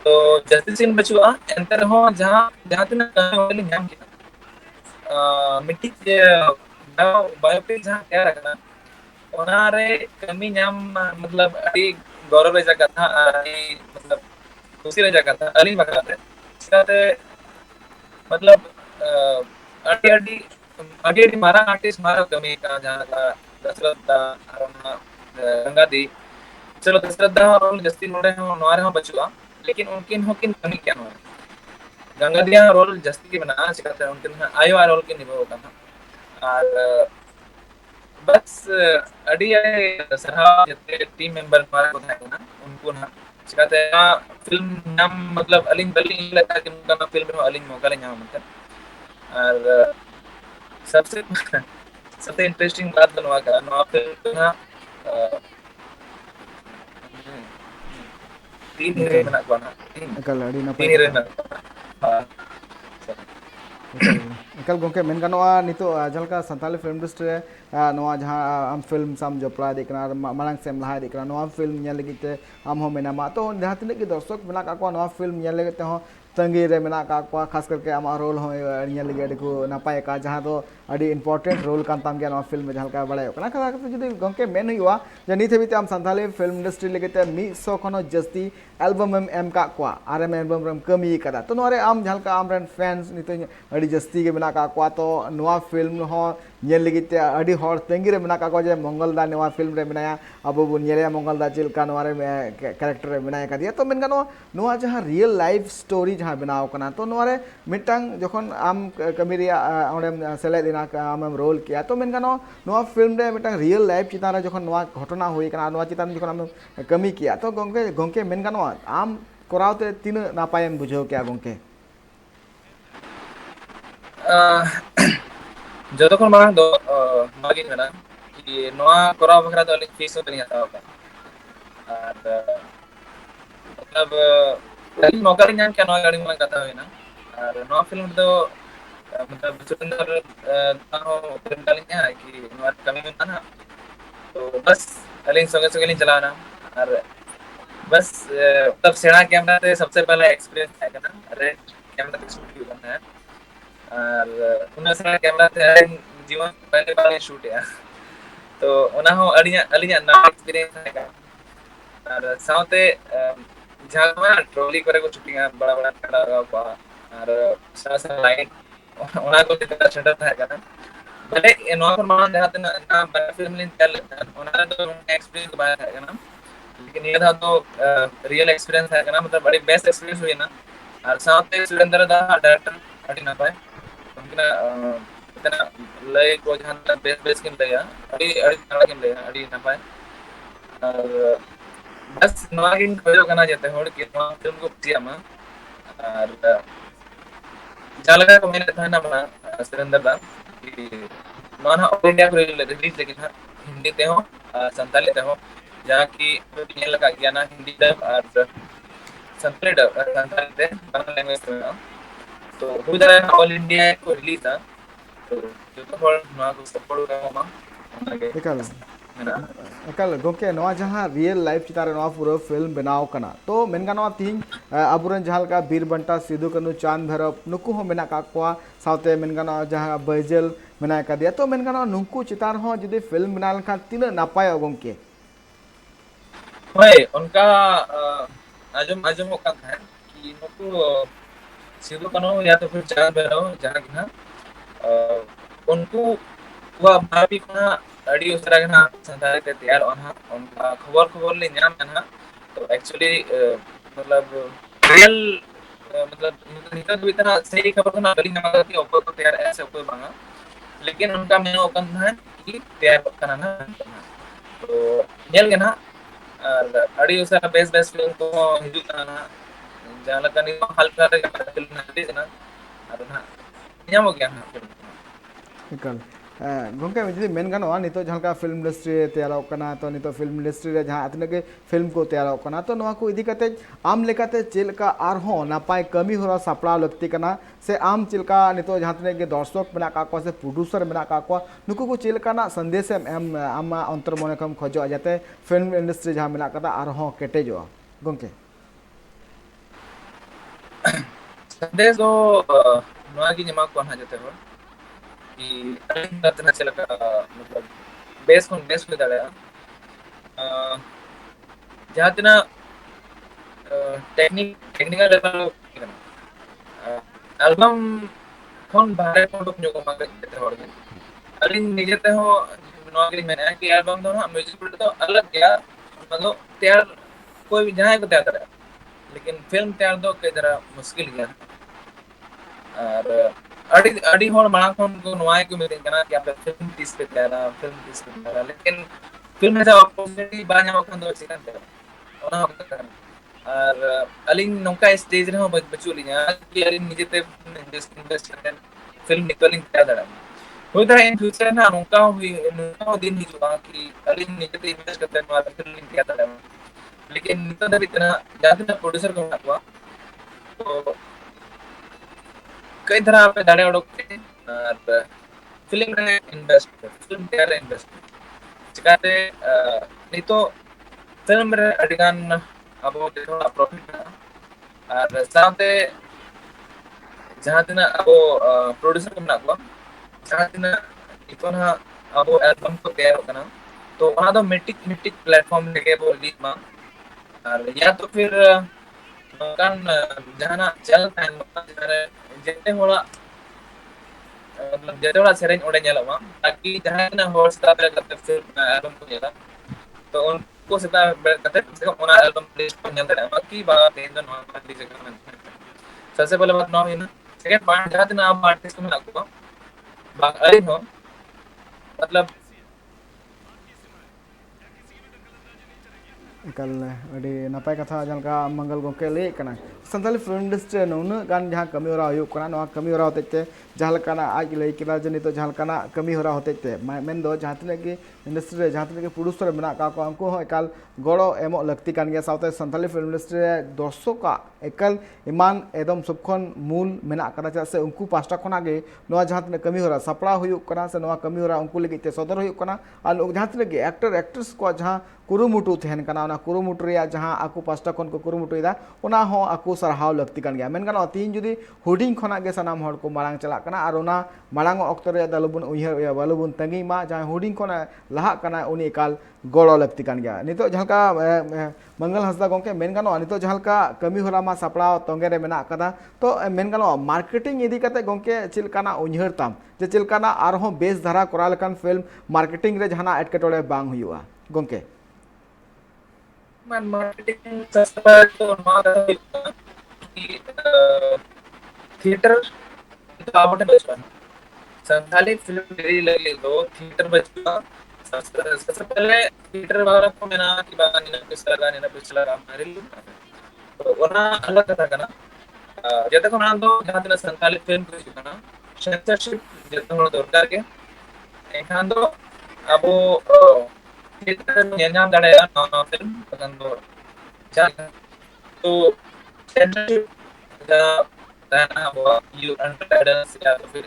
तो जस्टिस सीन बचुआ एंटर हो जहां तक कहानी नाम किया मिट्टी बायोपिक जहां क्या रखना ओना रे कमी नाम मतलब अड़ी गौरव रे जगह था मतलब खुशी रे जगह था अलिंग बकराते इसकाते मतलब अड़ी मारा आर्टिस्ट मारा कमी का जहां का दशरथ दा गंगा दी चलो दशरथ रोल जस्ती नोड़े हो नोरे हो बचुआ लेकिन उनकिन हो किन कमी क्या नोरे गंगा दिया रोल जस्ती की बना सिखाते उनकिन आयो रोल के निभाव करना और बस अड़ी सरहा जते टीम मेंबर मारा को था ना उनको ना सिखाते फिल्म नाम मतलब अलिंग बलिंग लगता कि उनका फिल्म में अलिंग मौका ले नाम मतलब और सबसे इंटरेस्टिंग बात बनवा का नवा फिल्म ना तीन हीरो बना कोना एकल अड़ी ना तीन हीरो ना एकल गोंके मेन गानोआ नितो जलका संताली फिल्म इंडस्ट्री नोआ जहां आम फिल्म साम जपला देखना मांग सेम लहा देखना नोआ फिल्म नेल लगिते आम हो मेनामा तो जहां तने के दर्शक मेना का को नोआ फिल्म नेल लगते हो तंगी रे मेना का को खास करके आम रोल हो नेल लगे देखो नापाय का जहां तो अड़ी इंपोर्टेंट रोल कान ताम के नोआ फिल्म जहां का बड़ाय कना का जदी गोंके मेन हुआ जे नीते बिते आम संताली फिल्म इंडस्ट्री लगते 100 खनो जस्ती एल्बम एम का को आर एम एल्बम रम कमी कदा तो नोरे आम जहां का आम रन फैंस नीते अड़ी जस्ती के मेना का को तो नोआ फिल्म हो नेल लगिते अड़ी हर तंगी रे मेना का को जे मंगलदा नोआ फिल्म रे मेनाया अब बुन नेले मंगलदा चिलका नोरे कैरेक्टर रे मेनाया का दिया तो मेन गानो नोआ जहां रियल लाइफ स्टोरी जहां बनाव कना तो नोरे मिटांग जखन आम कमी रे ओडे सेले दिना आम रोल किया तो मेन गानो नोआ फिल्म रे मिटांग रियल लाइफ चितान रे जखन नोआ घटना हुई कना नोआ चितान जखन आम कमी किया तो गोंके मेन गानो आम करावते तीन नापायम बुझो क्या गोंके जतो कोन मांग दो मागी मेना कि नोआ कराव बखरा तो अलिंग फीस तो नहीं आता होगा और मतलब अलिंग मौका नहीं क्या नोआ गाड़ी में कथा है ना और नोआ फिल्म तो मतलब सुंदर हो फिल्म डालिंग है कि नोआ कमी में ना तो बस अलिंग संगे संगे नहीं चलाना और बस तब सेना कैमरा ते सबसे पहला एक्सपीरियंस है करना रेड कैमरा ते शूट किया करना है और उन सेना कैमरा ते जीवन पहले बार शूट है तो उना हो अलिया ना एक्सपीरियंस है का और साउते जहां ट्रॉली करे को शूटिंग बड़ा बड़ा कैमरा लगा हुआ और सा लाइट उना को कितना सेटअप है करना भले नॉर्मल मान जहां ते ना फिल्म लिन चल उना तो एक्सपीरियंस बाय है करना लेकिन ये था तो रियल एक्सपीरियंस है ना मतलब बड़ी बेस्ट एक्सपीरियंस हुई ना और साथ में सुरेंद्र दा डायरेक्टर अड़ी ना पाए उनका इतना लय को जहां तक बेस्ट बेस्ट किन लिया अड़ी अड़ी कड़ा किन लिया अड़ी ना पाए और बस नवागिन खोजो करना चाहते हो कि नवा फिल्म को पिया में और जालगा को मैंने था ना बना सुरेंद्र दा कि नॉन ऑल इंडिया को रिलीज लेकिन हिंदी ते हो संताली ते हो जहाँ की ᱧᱮᱞ ᱞᱟᱜᱟᱜ ᱜᱮᱭᱟ ᱱᱟ हिंदी डब और संताली डब संताली ते बांग्ला लैंग्वेज में तो हुई दाड़ा ऑल इंडिया को रिलीज था तो जो तो हर नवा को सपोर्ट का मा एकाल एकाल गोके नवा जहाँ रियल लाइफ चितारे नवा पूरा फिल्म बनाव कना तो मेनगा नवा तीन अबुरन जहाँ का बीर बंटा सिद्धू कानू चांद भैरव नुकु हो मेना का कोआ साउते मेनगा नवा जहाँ बैजल मेना का दिया तो मेनगा नवा नुकु चितार हो जदि फिल्म बना लखा तीन नापाय गोके भाई उनका आजम आजम का है कि नुकु सिद्धू कानू या तो फिर चांद भैरव जहाँ की ना उनको वह भाभी को ना अड़ी उस तरह ना संताल के तैयार होना उनका खबर खबर ले जाम ना तो एक्चुअली मतलब रियल मतलब इतना सही खबर तो ना गली ना मगर कि ऊपर को तैयार ऐसे ऊपर बना लेकिन उनका मेन ओकन है कि तैयार करना ना तो जेल के ना और अड़ी उस बेस्ट बेस्ट फिल्म को हिजू ना जहाँ लगा नहीं हल्का फिल्म ना दे ना और ना ᱧᱟᱢᱚᱜ गया ना एकाल गोंके जदि मेन गानोआ नितो जहाँ का फिल्म इंडस्ट्री तैयार कना तो नितो फिल्म इंडस्ट्री रे जहाँ अतने के फिल्म को तैयार कना तो नवा को इदी कते आम लेकाते चेलका आरहो नापाय कमी होरा सापड़ा लगती कना से आम चिलका नितो जहाँ तने के दर्शक बना का को से प्रोड्यूसर बना का को नुकु को चिलका ना संदेश एम आमा अंतर मने कम खोजो जाते फिल्म इंडस्ट्री जहाँ बना कता आरहो केटेजो गोंके संदेश दो नवा की जमा को ना जाते हो कि अतना चला मतलब बेस को बेस हो दाड़ा जहाँ तना टेक्निकल लेवल एल्बम खन बाहर को लोग जो मांगे देते हो अली निजते हो नवा की मैंने कि एल्बम दो ना म्यूजिक वीडियो तो अलग गया मतलब तैयार कोई भी जहाँ को तैयार करे लेकिन फिल्म तैयार दो कई तरह मुश्किल गया और अड़ी अड़ी होड़ मांग को नवाए को मिलते हैं ना कि आप फिल्म पीस पे तैयार लेकिन फिल्म ऐसा अपॉर्चुनिटी बाहर जाओ खान दो चिकन तैयार और अलिंग नौका स्टेज रहे हो बच्चों लिया कि अलिंग निजे ते इन्वेस्ट करते फिल्म निकलिंग तैयार दड़ा हुई तरह इन फ्यूचर ना नौका दिन ही जुआ कि अलिंग निजे ते इन्वेस्ट करते हैं और फिल्म तैयार दड़ा लेकिन नितो दर इतना ज़्यादा प्रोड्यूसर को ना हुआ तो कई तरह पे दाड़े उड़ो के और फिल्म रे इन्वेस्ट फिल्म तैयार इन्वेस्ट चिकाते नहीं तो फिल्म रे अडिगान अब थोड़ा प्रॉफिट और साथे जहाँ तना अब प्रोड्यूसर को ना हुआ जहाँ तना इतो ना अब एल्बम को तैयार होता ना तो वहाँ तो मिटिक प्लेटफॉर्म लेके वो रिलीज मां और या तो फिर kan jahana channel kan jare jete hola मतलब जैसे वाला सेरेंज उड़े ᱧᱮᱞ मा ताकि जहां ना हॉट स्टार पे करते फिर एल्बम को ᱧᱮᱞᱟ तो उनको सेता करते से ओना एल्बम लिस्ट को ᱧᱮᱞ दाड़ा बाकी बात तेन दो नॉन पार्टी जगह में सबसे पहले बात नॉन है सेकंड पॉइंट जहां ना आप आर्टिस्ट को ना को अरे हो मतलब कल अड़ी नपाय कथा जहाँ मंगल गोके ले संताली फिल्म इंडस्ट्री नूना गान जहाँ कमी होरा हुयुग कना नवा कमी होरा होते जहाँ लेकाना आज लई केदा जे नितो जहाँ लेकाना कमी होरा होते मेन दो जहाँ तने की इंडस्ट्री रे जहाँ तने की प्रोड्यूसर मेना का को उनको हो एकाल गड़ो एमो लगती कान गया साउते संताली फिल्म इंडस्ट्री रे दर्शक का एकाल इमान एकदम सबखन मूल मेना कना चा से उनको पास्टा खना गे नवा जहाँ तने कमी होरा सपड़ा हुयुग कना से नवा कमी होरा उनको लगी ते सदर हुयुग कना और जहाँ तने की एक्टर एक्ट्रेस को जहाँ कुरुमुटु तहन कना ᱚᱱᱟ ᱠᱩᱨᱩᱢᱩᱴᱩ ᱨᱮᱭᱟᱜ ᱡᱟᱦᱟᱸ ᱟᱠᱚ ᱯᱟᱥᱴᱟ ᱠᱷᱚᱱ ᱠᱚ ᱠᱩᱨᱩᱢᱩᱴᱩᱭᱮᱫᱟ ᱚᱱᱟ ᱦᱚᱸ ᱟᱠᱚ ᱥᱟᱨᱦᱟᱣ ᱞᱟᱹᱠᱛᱤ ᱠᱟᱱ ᱜᱮᱭᱟ ᱢᱮᱱ ᱜᱟᱱᱚᱜᱼᱟ ᱛᱤᱦᱤᱧ ᱡᱩᱫᱤ ᱦᱩᱰᱤᱧ ᱠᱷᱚᱱᱟᱜ ᱜᱮ ᱥᱟᱱᱟᱢ ᱦᱚᱲ ko marang chalak kana ar ona marang okto re dalubun uyhar ya balubun tangi ma jahan huding khona lahak kana uni ekal goro lakti kan gya nitok jahalka Mangal Hasda gongke men ganoa nitok jahalka kami hora ma saplao tonge re mena kada to men ganoa marketing idi kate gongke chilkana uyhar tam je chilkana arhon base dhara koral kan film marketing re jahana etketole bang huyua gongke man marketing saspa to ma theatre तो आवटे बचपन Santhali film dairy लगे तो theatre बचपन सबसे पहले theatre वाला को मैंने कि बागा नीना पिछला लगा मेरे तो वरना अलग कथा करना जैसे को नाम तो जहाँ तक संथाली फिल्म को चुका ना सेंसरशिप जैसे हम लोग दौड़कर के एक हां तो अब थिएटर में यहाँ दाढ़े ना फिल्म पसंद तो जाना तो सेंसरशिप रहना हुआ यू अंडरगाइडेंस या तो फिर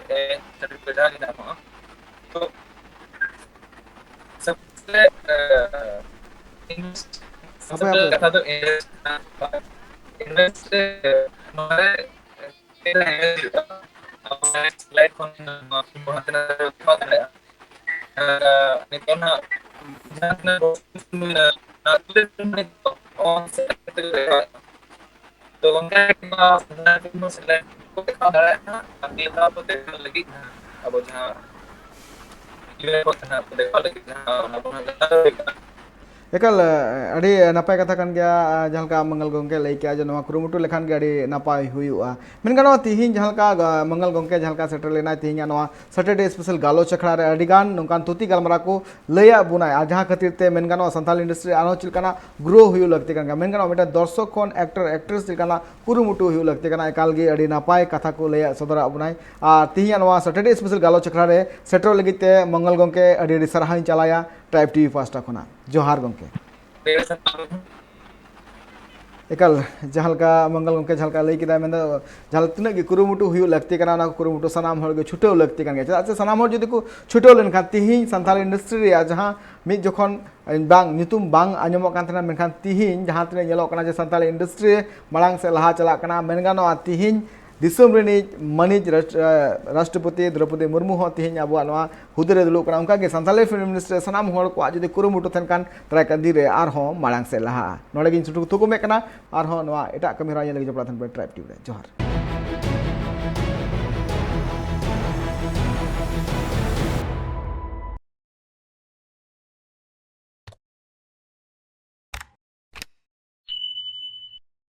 सर्टिफिकेट आ गया था तो सबसे कथा तो इन्वेस्ट हमारे स्लाइड कौन बहुत ना बहुत है नहीं तो ना जानना ना तो ऑन से तो उनका फिल्म सेलेक्ट को देखा जा रहा है अगले बार तो देखने लगी अब जहाँ ये को देखा लगी जहाँ ekal adi napai kata kan gya jahalka Mangal gongke lay kya je noa kurumutu lekhan ge adi napai huyu'a men gano tihin jahalka Mangal gongke jahalka settle lena tihin noa Saturday special galo chakhra re adi gan nongkan tuti galmara ko leya bunai a jaha khatir te men gano santhal industry ano chilkana grow huyu lagti kan men gano meta dorshok kon actor actress chilkana kurumutu huyu lagti kana ekal ge adi napai katha ko leya sodora bunai a tihin noa Saturday special galo chakhra re settle lagite Mangal gongke adi sarhain chalaya Tribe TV pasta khona Johar gongke ekal jahalka Mangal gongke jahalka lay kida menda jahal tina ge kurumutu huyu lagti kana na kurumutu sanam hor ge chuteo lagti kan ge chedak se sanam hor jodi ko chuteo len khan tihin santhal industry re jaha mid jokhon bang nyutum bang anyamok kan thana menkhan tihin jaha tina nyelok kana je santhal industry marang se laha chalak kana men gano tihin दिसम रेनी मनीज राष्ट्रपति द्रौपदी मुर्मू हो तिहिन आबो नवा हुदरे दुलुक कना उनका के Santhali film minister सनाम होड़ को आज कुरुमुटु थेन कान ट्राय कंदी रे आर हो मालांग से लहा नोडे गिन सुटु थुकुमे कना आर हो नवा एटा कमिरा ये लगे जपला थन पे ट्राइब टीवी रे जोहार।